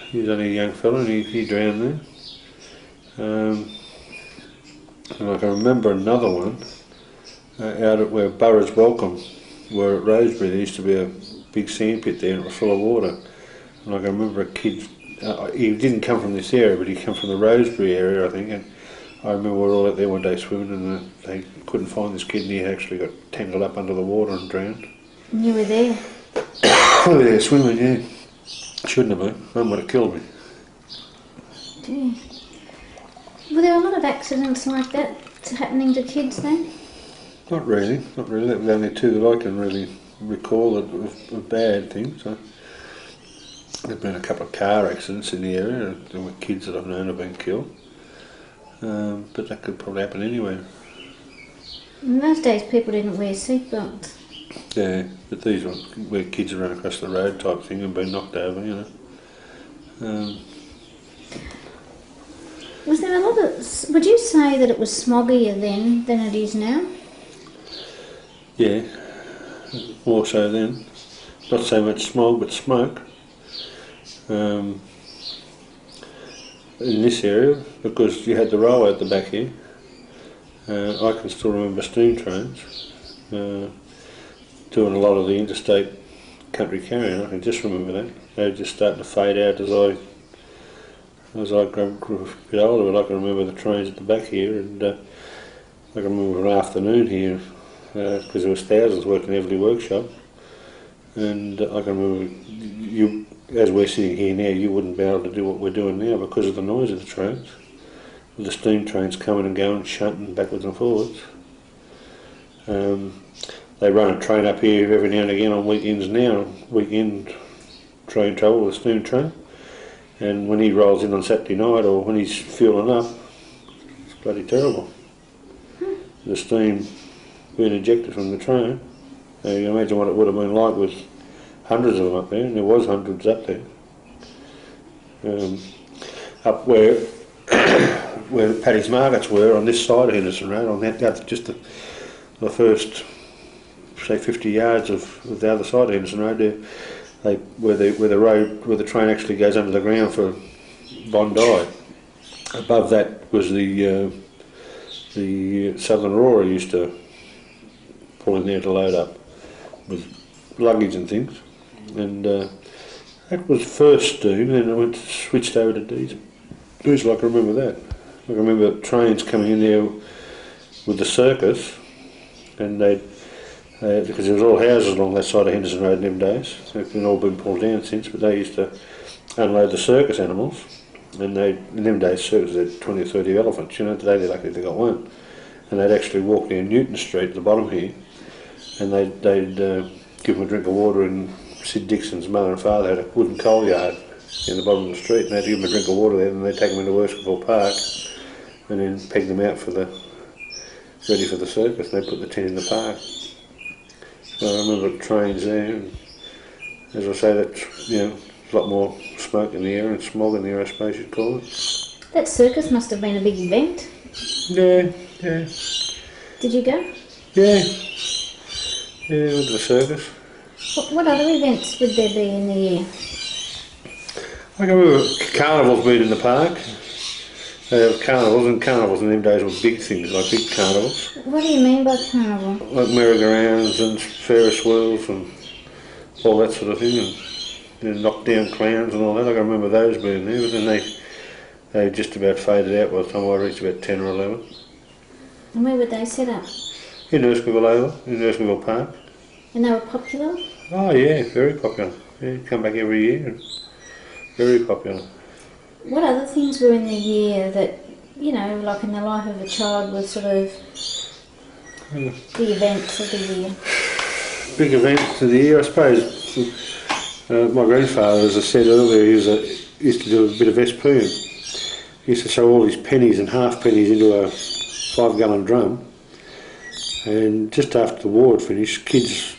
Speaker 2: He was only a young fellow and he drowned there. And I can remember another one out at where Burroughs Welcome were at Rosebery. There used to be a big sand pit there and it was full of water. And I can remember a kid, he didn't come from this area, but he came from the Rosebery area, I think. And I remember we were all out there one day swimming and they couldn't find this kid and he actually got tangled up under the water and drowned.
Speaker 1: And you were there?
Speaker 2: I was there swimming, yeah. Shouldn't have been. Mum would have killed me.
Speaker 1: Gee. Were there a lot of accidents like that happening to kids then?
Speaker 2: Not really. That was the only two that I can really recall of bad things. There've been a couple of car accidents in the area and there were kids that I've known have been killed. But that could probably happen anywhere.
Speaker 1: In those days people didn't wear seatbelts.
Speaker 2: Yeah, but these were where kids run across the road type thing and been knocked over, you know.
Speaker 1: Was there a lot of... Would you say that it was smoggier then than it is now?
Speaker 2: Yeah, more so then. Not so much smog, but smoke. In this area, because you had the railway at the back here, I can still remember steam trains doing a lot of the interstate country carrying. I can just remember that. They were just starting to fade out as I grew a bit older, but I can remember the trains at the back here, and I can remember an afternoon here, because there was thousands working in every workshop, and I can remember you, as we're sitting here now, you wouldn't be able to do what we're doing now because of the noise of the trains. With the steam trains coming and going, shunting backwards and forwards. They run a train up here every now and again on weekends now, weekend train travel with a steam train. And when he rolls in on Saturday night or when he's fueling up, it's bloody terrible. the steam being ejected from the train. So you can imagine what it would have been like with hundreds of them up there, and there was hundreds up there. Up where where Paddy's Markets were on this side of Henderson Road, on that just the first, say, 50 yards of the other side of Henderson Road, there, where the train actually goes under the ground for Bondi. Above that was the Southern Aurora used to pull in there to load up with luggage and things, and that was first steam. Then it switched over to diesel. I can remember that. I can remember trains coming in there with the circus, and because there was all houses along that side of Henderson Road in them days. They've all been pulled down since, but they used to unload the circus animals. And in them days, circus had 20 or 30 elephants. You know, today they're lucky they got one. And they'd actually walk down Newton Street at the bottom here, and they'd give them a drink of water. And Sid Dixon's mother and father had a wooden coal yard in the bottom of the street, and they'd give them a drink of water there, and they'd take them into Worshippable Park, and then peg them out ready for the circus. And they'd put the tent in the park. So I remember the trains there, and as I say, that, you know, a lot more smoke in the air and smog in the air, I suppose you'd call it.
Speaker 1: That circus must have been a big event.
Speaker 2: Yeah.
Speaker 1: Did you go?
Speaker 2: Yeah, went to the circus.
Speaker 1: What other events would there be in the year?
Speaker 2: I can remember carnivals being in the park. Carnivals in them days were big things, like big carnivals.
Speaker 1: What do you mean by carnival?
Speaker 2: Like merry-go-rounds and Ferris wheels and all that sort of thing, and knock-down clowns and all that. I can remember those being there, but then they just about faded out by the time I reached about 10 or 11.
Speaker 1: And where would they set up?
Speaker 2: In Erskineville Oval, in Erskineville Park.
Speaker 1: And they were popular?
Speaker 2: Oh yeah, very popular. Yeah, come back every year, and very popular.
Speaker 1: What other things were in the year that, you know, like in the life of a child, were sort of the events of the year?
Speaker 2: Big events of the year, I suppose. My grandfather, as I said earlier, he used to do a bit of SP. He used to show all his pennies and half pennies into a 5-gallon drum. And just after the war had finished, kids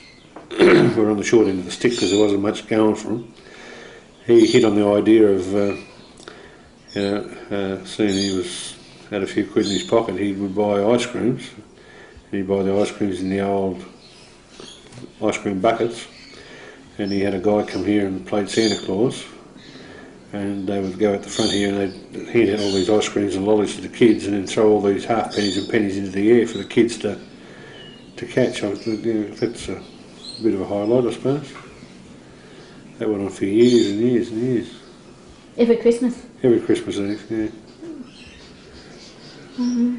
Speaker 2: were on the short end of the stick because there wasn't much going for them. He hit on the idea of, seeing he had a few quid in his pocket, he would buy ice creams. And he'd buy the ice creams in the old ice cream buckets. And he had a guy come here and played Santa Claus, and they would go at the front here and they'd hand out all these ice creams and lollies to the kids, and then throw all these half pennies and pennies into the air for the kids to catch. That's a bit of a highlight, I suppose. That went on for years and years and years.
Speaker 1: Every Christmas?
Speaker 2: Every Christmas Eve, yeah.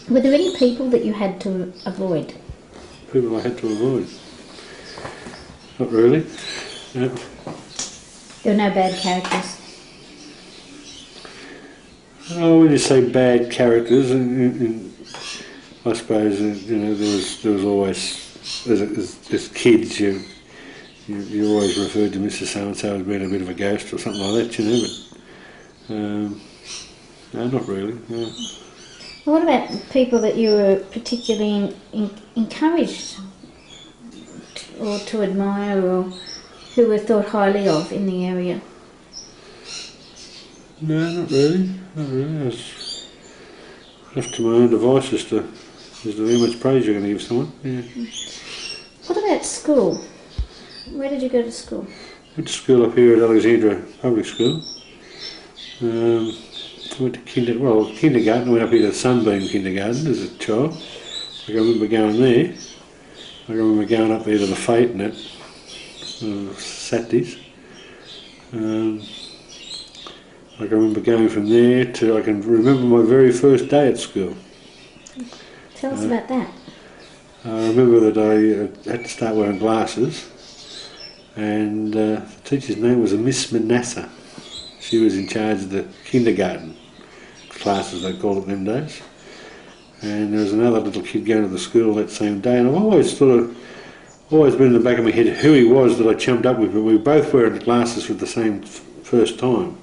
Speaker 1: Were there any people that you had to avoid?
Speaker 2: People I had to avoid? Not really, no.
Speaker 1: There were no bad characters?
Speaker 2: Oh, when you say bad characters, I suppose there was always, as kids, you always referred to Mr. So-and-so as being a bit of a ghost or something like that, you know, but no, not really, no.
Speaker 1: What about people that you were particularly encouraged or to admire, or who were thought highly of in the area?
Speaker 2: No, not really. I was left to my own devices to how much praise you're going to give someone. Yeah.
Speaker 1: What about school? Where did you go to school?
Speaker 2: I went to school up here at Alexandria Public School. I went to kindergarten. I went up here to Sunbeam Kindergarten as a child. I remember going there. I remember going up there to the fete and that, Saturdays. I can remember going from there to, I can remember my very first day at school.
Speaker 1: Tell us about that.
Speaker 2: I remember that I had to start wearing glasses, and the teacher's name was a Miss Manasseh. She was in charge of the kindergarten classes, they called it them days. And there was another little kid going to the school that same day, and I've always been in the back of my head who he was that I chumped up with, but we were both wearing the glasses for the same first time,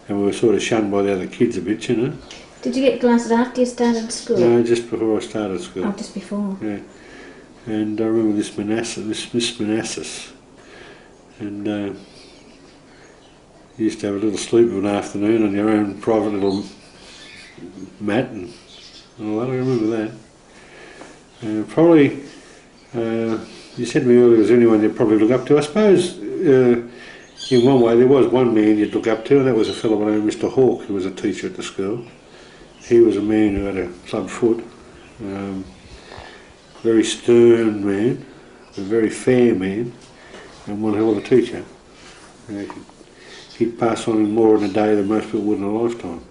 Speaker 2: and we were sort of shunned by the other kids a bit, you know.
Speaker 1: Did you get glasses after you started school?
Speaker 2: No, just before I started school.
Speaker 1: Oh, just before.
Speaker 2: Yeah. And I remember this Miss Manassas, and you used to have a little sleep of an afternoon on your own private little mat and all that. I remember that. Probably, you said to me earlier, was there anyone you'd probably look up to? I suppose in one way there was one man you'd look up to, and that was a fellow by the name of Mr. Hawke, who was a teacher at the school. He was a man who had a club foot. Very stern man, a very fair man, and one hell of a teacher. He'd pass on in more in a day than most people would in a lifetime.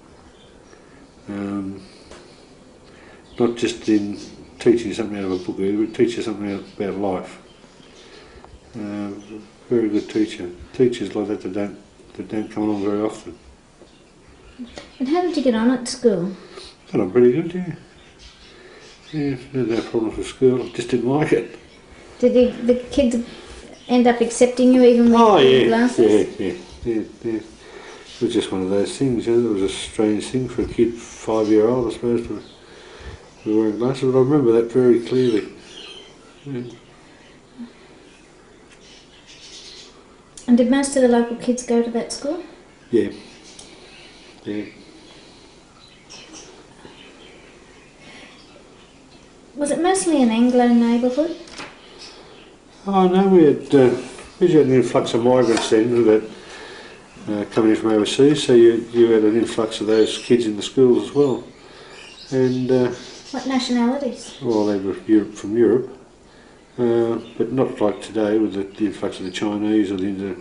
Speaker 2: Not just in teaching you something out of a book, he would teach you something about life. Very good teacher. Teachers like that don't come along very often.
Speaker 1: And how did you get on at school?
Speaker 2: Got on pretty good, yeah. Yeah, had no problems with school, I just didn't like it.
Speaker 1: Did the kids end up accepting you even with glasses?
Speaker 2: Yeah. It was just one of those things, you know. It was a strange thing for a kid, 5-year-old, I suppose, to be wearing glasses, but I remember that very clearly. Yeah.
Speaker 1: And did most of the local kids go to that school?
Speaker 2: Yeah.
Speaker 1: Was it mostly an Anglo neighbourhood?
Speaker 2: Oh no, we had an influx of migrants then that coming in from overseas, so you had an influx of those kids in the schools as well. And
Speaker 1: what nationalities?
Speaker 2: well, they were from Europe, but not like today with the influx of the Chinese or the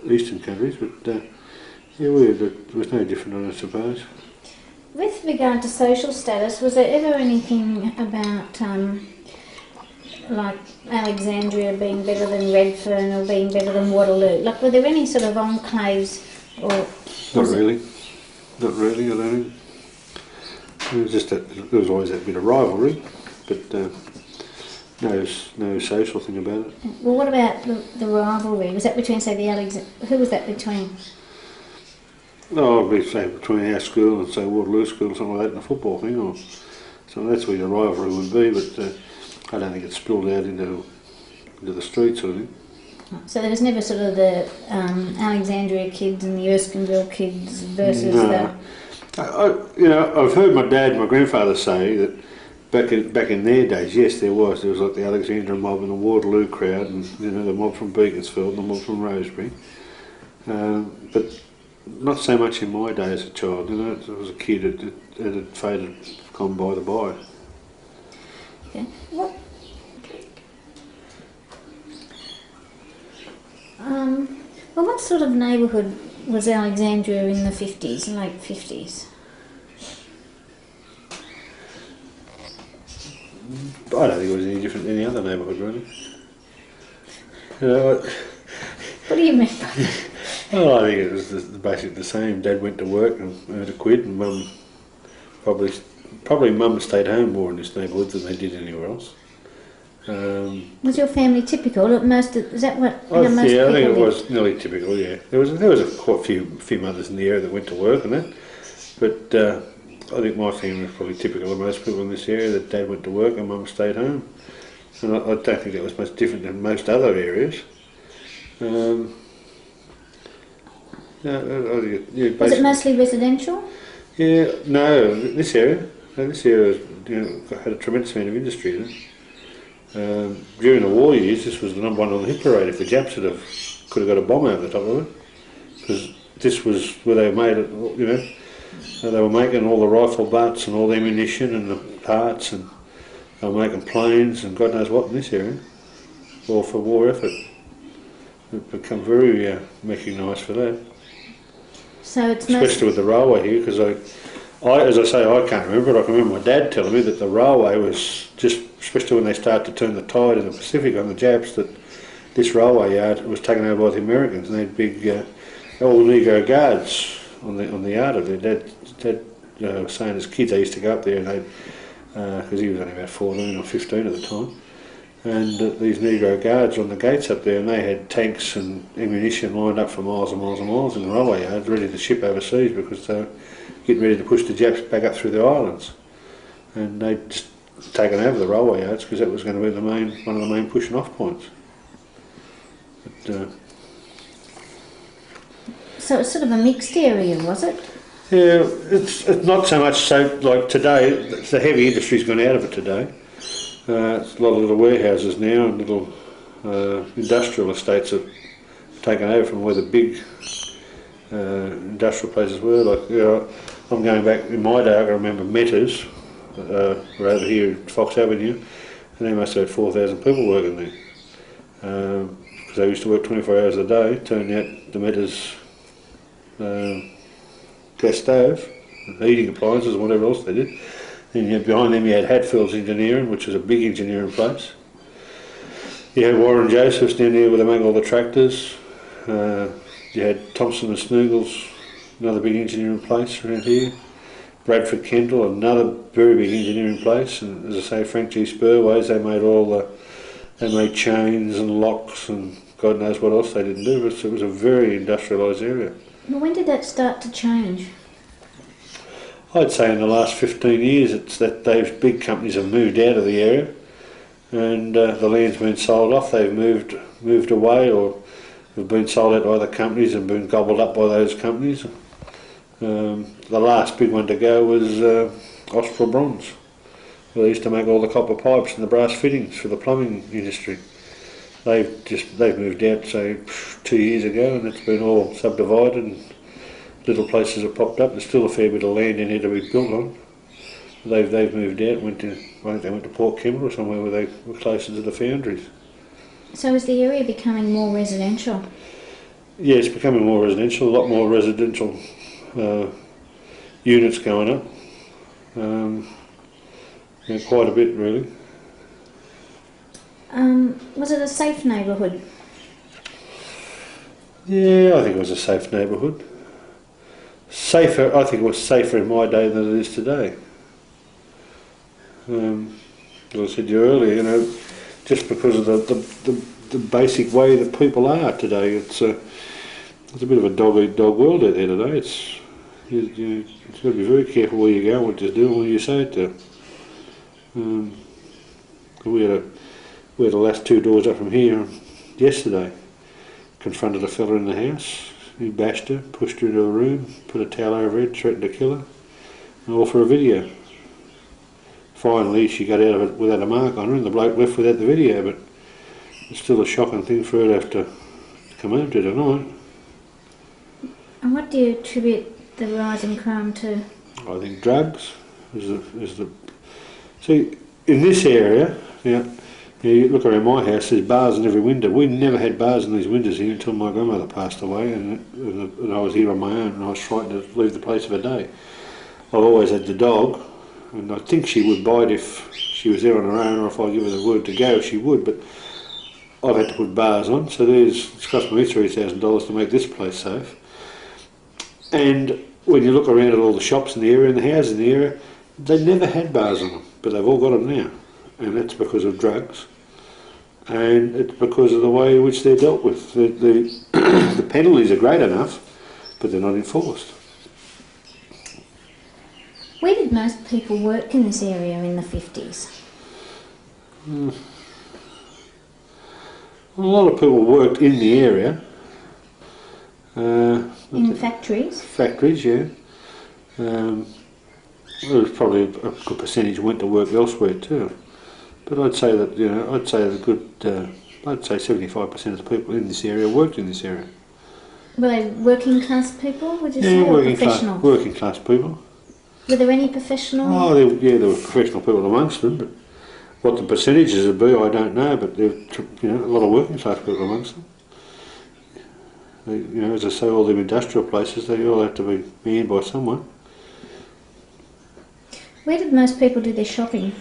Speaker 2: eastern countries. But yeah, it was no different, I suppose.
Speaker 1: With regard to social status, was there ever anything about like Alexandria being better than Redfern or being better than Waterloo? Like, were there any sort of enclaves or?
Speaker 2: Not really, I don't think. It was just that there was always that bit of rivalry, but no social thing about it.
Speaker 1: Well, what about the rivalry? Was that between, say, who was that between?
Speaker 2: Oh, I'd be say between our school and say Waterloo school, something like that, in a football thing, or so that's where the rivalry would be. But I don't think it spilled out into the streets or anything.
Speaker 1: So there was never sort of the Alexandria kids and the Erskineville kids versus
Speaker 2: no. I've heard my dad and my grandfather say that back in their days, yes, there was like the Alexandria mob and the Waterloo crowd, and the mob from Beaconsfield and the mob from Rosebery, but not so much in my day as a child. As I was a kid, it had faded, gone by the by.
Speaker 1: Okay. What sort of neighbourhood was Alexandria in the 50s, late 50s?
Speaker 2: I don't think it was any different than any other neighbourhood, really.
Speaker 1: What do you mean by that?
Speaker 2: Well, I think it was basically the same. Dad went to work and earned a quid, and Mum probably Mum stayed home more in this neighbourhood than they did anywhere else.
Speaker 1: Was your family typical? Is that what?
Speaker 2: I think it
Speaker 1: lived?
Speaker 2: was nearly typical. Yeah, there was quite a few mothers in the area that went to work and that, but I think my family was probably typical of most people in this area, that Dad went to work and Mum stayed home, and I don't think that was much different than most other areas.
Speaker 1: Was it mostly residential?
Speaker 2: Yeah, no. This area had a tremendous amount of industry in it. During the war years, this was the number one on the hit parade. If the Japs could have got a bomb over the top of it, because this was where they made it. They were making all the rifle butts and all the ammunition and the parts, and they were making planes and God knows what in this area, all for war effort. It become very mechanized for that.
Speaker 1: So it's
Speaker 2: especially with the railway here, because as I say, I can't remember, but I can remember my dad telling me that the railway was just, especially when they started to turn the tide in the Pacific on the Japs, that this railway yard was taken over by the Americans, and they had big all Negro guards on the yard of there. Dad was saying as kids they used to go up there, and because he was only about 14 or 15 at the time, and these Negro guards on the gates up there, and they had tanks and ammunition lined up for miles and miles and miles in the railway yards, ready to ship overseas because they were getting ready to push the Japs back up through the islands. And they'd just taken over the railway yards because that was going to be one of the main pushing off points. But,
Speaker 1: So it's sort of a mixed area, was it?
Speaker 2: yeah, it's not so much so like today. The heavy industry's gone out of it today. It's a lot of little warehouses now and little industrial estates have taken over from where the big industrial places were. Like, you know, I'm going back in my day. I can remember Metters were over here at Fox Avenue, and they must have had 4,000 people working there because they used to work 24 hours a day. Turned out the Metters gas stove, heating appliances, and whatever else they did. And behind them you had Hatfield's Engineering, which was a big engineering place. You had Warren Joseph's down there where they make all the tractors. You had Thompson and Snoogle's, another big engineering place around here. Bradford Kendall, another very big engineering place. And as I say, Frank G. Spurways, they made chains and locks and God knows what else they didn't do. It was a very industrialised area.
Speaker 1: Well, when did that start to change?
Speaker 2: I'd say in the last 15 years it's that those big companies have moved out of the area and the land's been sold off. They've moved away or have been sold out to other companies and been gobbled up by those companies. The last big one to go was Austral Bronze. They used to make all the copper pipes and the brass fittings for the plumbing industry. They've moved out, say, 2 years ago, and it's been all subdivided and little places have popped up. There's still a fair bit of land in here to be built on. They've moved out. I think they went to Port Kembla or somewhere where they were closer to the foundries.
Speaker 1: So is the area becoming more residential?
Speaker 2: Yeah, it's becoming more residential. A lot more residential units going up. Yeah, quite a bit really.
Speaker 1: Was it a safe neighbourhood?
Speaker 2: Yeah, I think it was a safe neighbourhood. Safer, I think it was safer in my day than it is today. As I said to you earlier, you know, just because of the basic way that people are today, it's a bit of a dog-eat-dog world out there today. You've got to be very careful where you go, what you do, and what you say it to. We had the last 2 doors up from here yesterday. Confronted a fella in the house. He bashed her, pushed her into a room, put a towel over her, threatened to kill her, and all for a video. Finally, she got out of it without a mark on her, and the bloke left without the video. But it's still a shocking thing for her to have to come home to tonight.
Speaker 1: And what do you attribute the rise in crime to?
Speaker 2: I think drugs is the. See, in this area, now. You look around my house, there's bars in every window. We never had bars in these windows here until my grandmother passed away and I was here on my own and I was frightened to leave the place for a day. I've always had the dog and I think she would bite if she was there on her own or if I give her the word to go, she would, but I've had to put bars on, so it's cost me $3,000 to make this place safe. And when you look around at all the shops in the area and the houses in the area, they never had bars on them, but they've all got them now. And that's because of drugs, and it's because of the way in which they're dealt with. The penalties are great enough, but they're not enforced.
Speaker 1: Where did most people work in this area in the 50s?
Speaker 2: Well, a lot of people worked in the area.
Speaker 1: In factories?
Speaker 2: Factories, yeah. There was probably a good percentage went to work elsewhere too. But I'd say that, you know, I'd say 75% of the people in this area worked in this area.
Speaker 1: Were they working class people, would you say, or professional?
Speaker 2: Working class people.
Speaker 1: Were there any professional?
Speaker 2: Oh, there were professional people amongst them, but what the percentages would be, I don't know. But there, you know, a lot of working class people amongst them. You know, as I say, all them industrial places, they all have to be manned by someone.
Speaker 1: Where did most people do their shopping?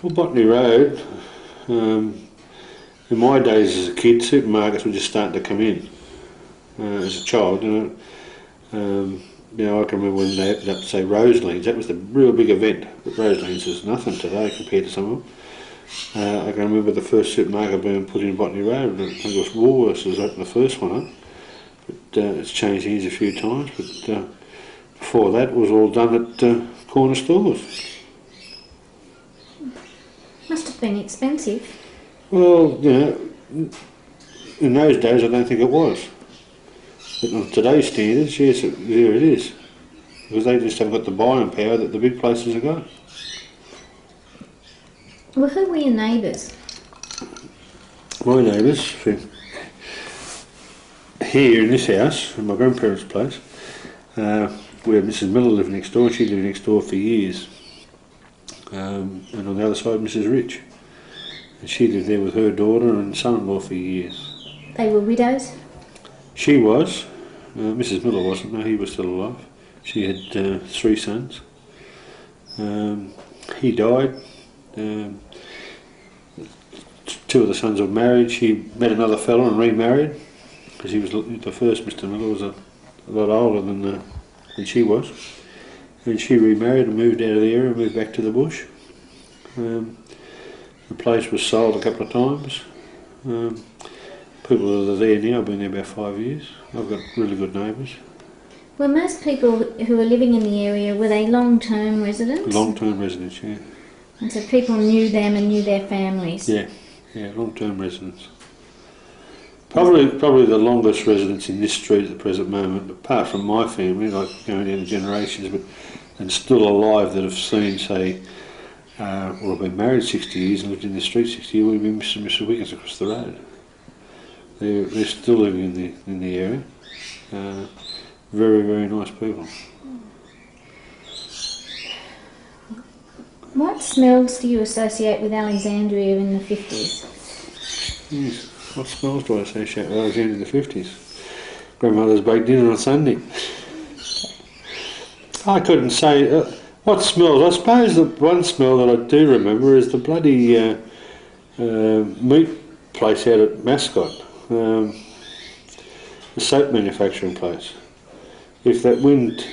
Speaker 2: Well, Botany Road, in my days as a kid, supermarkets were just starting to come in. As a child, you know, I can remember when they opened up, say, Rosalind's. That was the real big event. But Rosalind's is nothing today compared to some of them. I can remember the first supermarket being put in Botany Road. I think it was Woolworths was opened the first one up. But it's changed hands a few times. But before that, it was all done at corner stores.
Speaker 1: Must have been expensive.
Speaker 2: Well, you know, in those days I don't think it was. But on today's standards, yes, there it is. Because they just haven't got the buying power that the big places have got.
Speaker 1: Well, who were your neighbours?
Speaker 2: My neighbours, here in this house, in my grandparents' place, where Mrs Miller lived next door, she lived next door for years. And on the other side, Mrs Rich. And she lived there with her daughter and son-in-law for years.
Speaker 1: They were widows?
Speaker 2: She was. Mrs Miller wasn't, no, he was still alive. She had 3 sons. He died. 2 of the sons were married. She met another fellow and remarried, because he was the first Mr Miller was a lot older than she was. And she remarried and moved out of the area and moved back to the bush. The place was sold a couple of times. People that are there now have been there about 5 years. I've got really good neighbours.
Speaker 1: Were most people who were living in the area, were they long-term residents?
Speaker 2: Long-term residents, yeah.
Speaker 1: And so people knew them and knew their families?
Speaker 2: Yeah, long-term residents. Probably the longest residents in this street at the present moment, apart from my family, like going down the generations, but and still alive that have seen, say, or have been married 60 years and lived in the street 60 years, would be Mr and Mrs Wiggins across the road. They're still living in the area. Very, very nice people.
Speaker 1: What smells do you associate with Alexandria in the 50s?
Speaker 2: Yes. What smells do I associate with Alexandria in the 50s? Grandmother's baked dinner on Sunday. I couldn't say what smells. I suppose the one smell that I do remember is the bloody meat place out at Mascot, the soap manufacturing place. If that wind,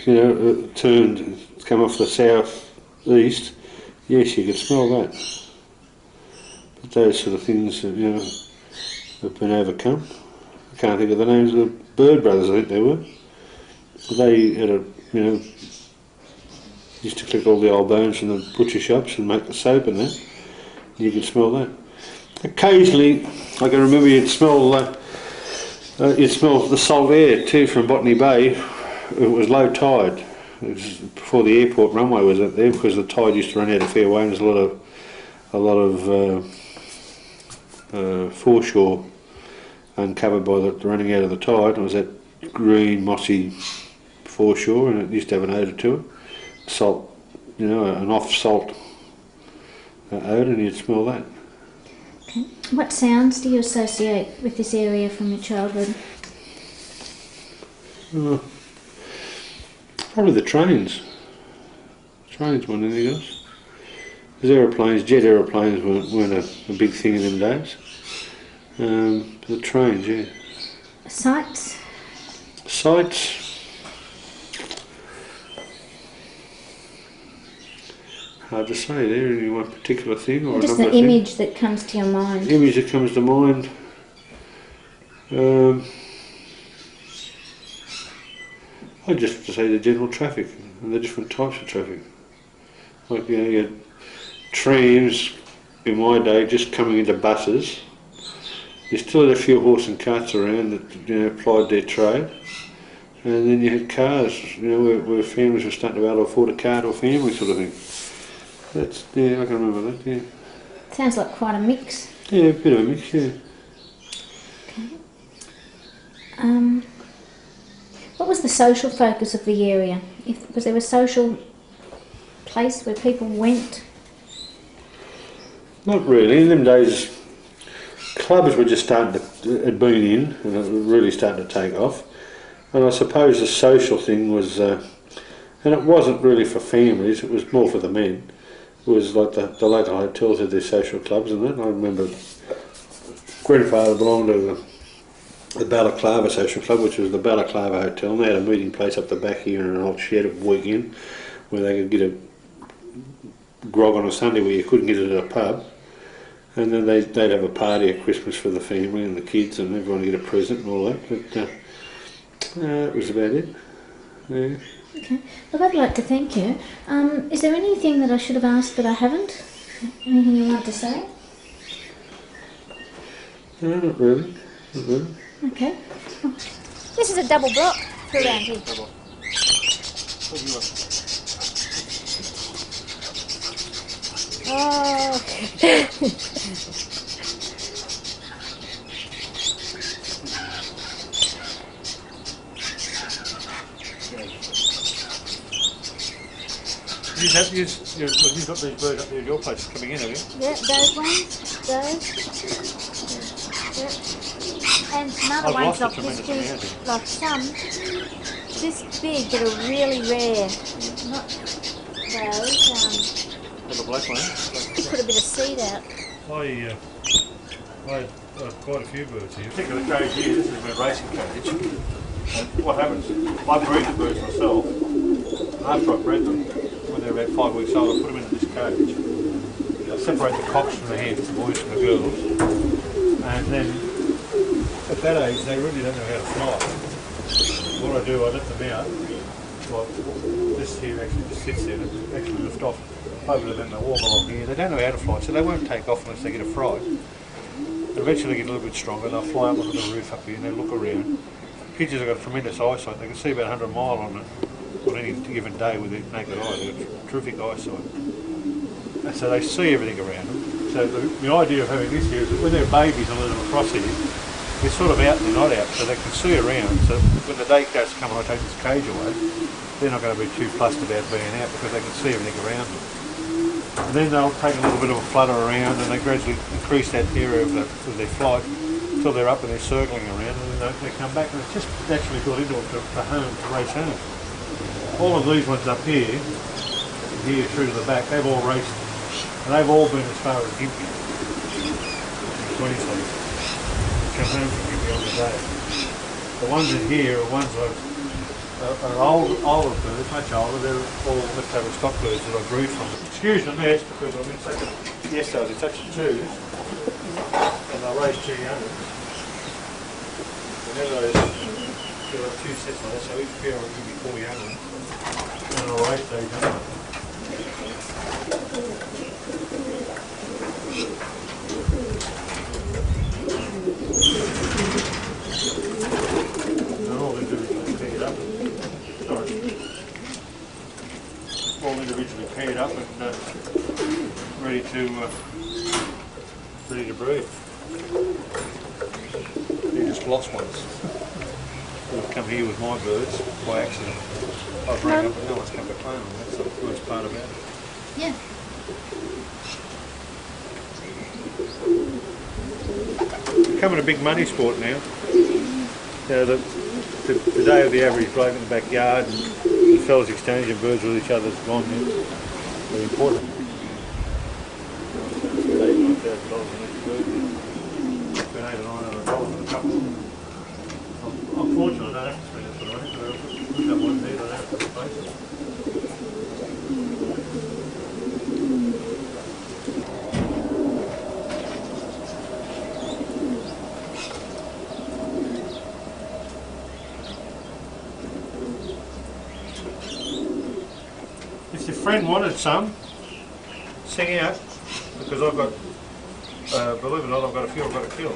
Speaker 2: turned, come off the south-east, yes, you could smell that. But those sort of things, have been overcome. I can't think of the names of the Bird Brothers, I think they were. They had used to collect all the old bones from the butcher shops and make the soap and that. You could smell that. Occasionally, I can remember you'd smell the salt air too from Botany Bay. It was low tide. It was before the airport runway was up there, because the tide used to run out a fair way, and there's a lot of foreshore uncovered by the running out of the tide. It was that green mossy foreshore, and it used to have an odour to it. Salt, an off salt odour, and you'd smell that.
Speaker 1: Okay. What sounds do you associate with this area from your childhood?
Speaker 2: Probably the trains. Trains more than anything else. Because jet aeroplanes weren't a big thing in them days. The trains, yeah.
Speaker 1: Sights?
Speaker 2: Sights? Hard to say there, any one particular thing or
Speaker 1: just
Speaker 2: another
Speaker 1: the image that comes to your mind.
Speaker 2: The image that comes to mind. I'd just say the general traffic and the different types of traffic. Like, you had trams in my day just coming into buses. You still had a few horse and carts around that plied their trade. And then you had cars, where families were starting to be able to afford a car to a family sort of thing. I can remember that, yeah.
Speaker 1: Sounds like quite a mix.
Speaker 2: Yeah, a bit of a mix, yeah.
Speaker 1: Okay. What was the social focus of the area? Was there a social place where people went?
Speaker 2: Not really. In them days, clubs were just had been in, and it was really starting to take off. And I suppose the social thing was, and it wasn't really for families, it was more for the men. It was like the local hotels had their social clubs and that. I remember grandfather belonged to the Balaclava Social Club, which was the Balaclava Hotel, and they had a meeting place up the back here in an old shed of weekend where they could get a grog on a Sunday where you couldn't get it at a pub. And then they'd have a party at Christmas for the family and the kids, and everyone would get a present and all that. But that was about it. Yeah.
Speaker 1: Okay. Look, I'd like to thank you. Is there anything that I should have asked that I haven't? Anything you want to say?
Speaker 2: No, not really. Not really.
Speaker 1: Okay. Oh. This is a double block for around here. Oh.
Speaker 2: You've got these birds up there at your place coming in, have you?
Speaker 1: Yeah, those ones, those. Yep. And some other ones like this big, like some this big that are really rare. Not those.
Speaker 2: The black one.
Speaker 1: Could put a bit of seed out.
Speaker 2: I had quite a few birds here. Particularly the cage here, this is my racing cage. And what happens, I breed the birds myself, and after I bred them, when they're about 5 weeks old, I put them into this cage. I separate the cocks from the hens, the boys from the girls, and then at that age they really don't know how to fly. What I do, I let them out, like this here actually just sits there and actually lift off over to them, they walk along here. They don't know how to fly, so they won't take off unless they get a fright. Eventually they get a little bit stronger, they'll fly up onto the roof up here and they look around. Pigeons have got tremendous eyesight, they can see about 100 miles on any given day with their naked eye. They've got terrific eyesight. And so they see everything around them. So the idea of having this here is that when they're babies and let them across here, they're sort of out and they're not out, so they can see around. So when the day starts to come and I take this cage away, they're not going to be too fussed about being out because they can see everything around them. And then they'll take a little bit of a flutter around and they gradually increase that area of their flight until they're up and they're circling around, and then they come back, and it's just naturally got into it for home, to race home. All of these ones up here through to the back, they've all raced, and they've all been as far as Gympie, Queensland. Come home from Gympie on the day. The ones in here are ones that are older birds, much older. They're all leftover stock birds that I breed from. Excuse the mess because I've been such a yesterday, I did such a twos, and I raised 2 young'uns. Whenever those, there are 2 sets like that, so each pair will give me 4 young'uns, and I'll raise those young'uns. And all individually paired up. Sorry. All individually paired up and ready to breed. You just lost ones. They've come here with my birds by accident. I rang up and no one's come to claim them. That's the worst part about it.
Speaker 1: Yeah.
Speaker 2: It's becoming a big money sport now. The day of the average bloke in the backyard and the fellas exchanging birds with each other is gone now. Very important. Unfortunately, I don't have to spend it for money, but I've got one there, I don't have to replace it. If your friend wanted some, sing out, because I've got, believe it or not, I've got a few I've got to kill.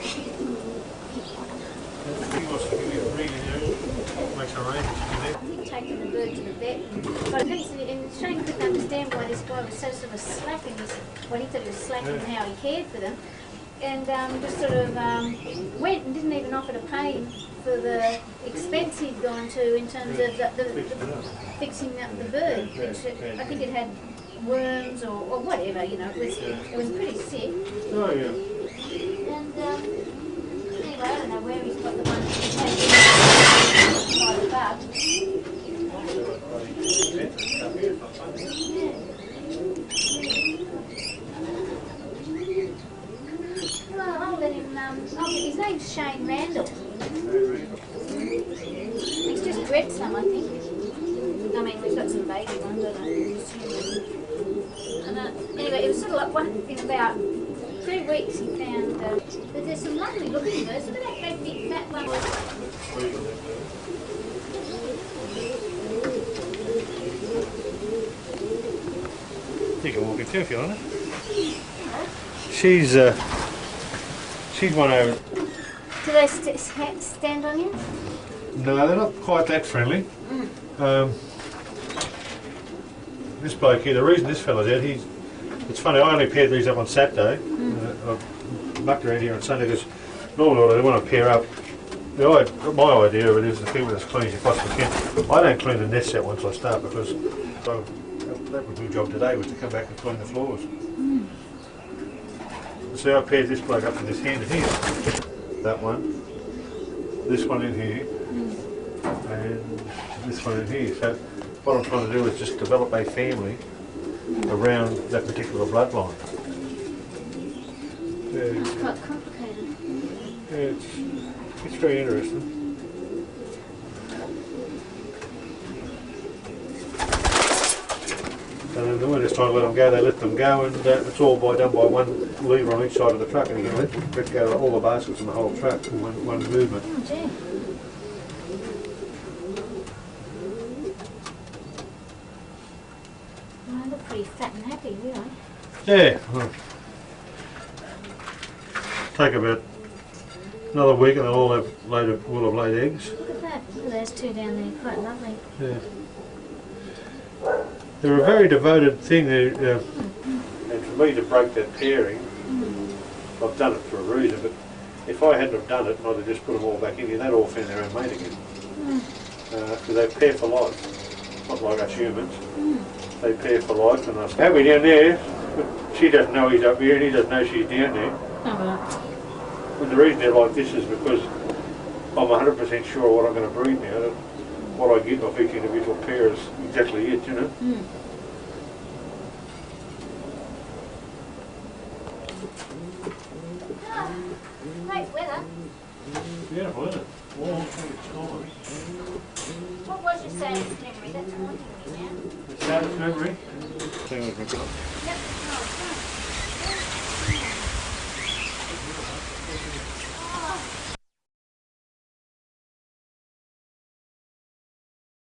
Speaker 2: He wants to give you a ring and makes arrangements for that.
Speaker 1: Taking the bird to the vet, but I think Shane couldn't understand why this guy was so sort of slack in his, well, he thought he was slack in how he cared for them, and just sort of went and didn't even offer to pay him for the expense he'd gone to in terms of the fixing up the bird, which I think it had worms or whatever, you know, it was pretty sick.
Speaker 2: Oh yeah.
Speaker 1: And anyway, I don't know where he's got the one by the bug. Well, I'll let him, his name's Shane Randall. He's just bred some, I think. I mean, we've got some baby ones, I don't know. And, anyway, it was sort of like one in about 2 3 weeks he found, but there's some lovely looking birds. Look at that great big fat one.
Speaker 2: You can walk into if you want. She's one over.
Speaker 1: Do they stand on you?
Speaker 2: No, they're not quite that friendly. This bloke here, the reason this fella's out, it's funny, I only paired these up on Saturday. I've mucked around here on Sunday because normally what I do when I pair up, my idea of it is to keep it as clean as you possibly can. I don't clean the nest out once I start because that was my job today, was to come back and clean the floors. So I paired this bloke up to this hand here. That one, this one in here, and this one in here. So what I'm trying to do is just develop a family around that particular bloodline.
Speaker 1: It's quite complicated.
Speaker 2: Yeah, it's very interesting. And then when it's time to let them go, they let them go, and it's all done by one lever on each side of the truck, and you can let go all the baskets in the whole truck in one movement.
Speaker 1: Oh dear. Well, they look pretty fat and happy, really.
Speaker 2: Yeah. Well, take about another week and they'll all have laid eggs.
Speaker 1: Look at that. Look at those 2 down there, quite lovely.
Speaker 2: Yeah. They're a very devoted thing, and for me to break that pairing, I've done it for a reason, but if I hadn't have done it and I'd have just put them all back in here, they'd all found their own mate again. Because they pair for life, not like us humans. They pair for life, and I say, Happy down there, but she doesn't know he's up here and he doesn't know she's down there. And the reason they're like this is because I'm 100% sure what I'm going to breed now. What I get off each individual pair is exactly it, you know.
Speaker 1: Great weather.
Speaker 2: Beautiful, isn't it? Warm,
Speaker 1: What was your saddest memory? That's haunting me now.
Speaker 2: the saddest memory.
Speaker 1: Yep. Oh,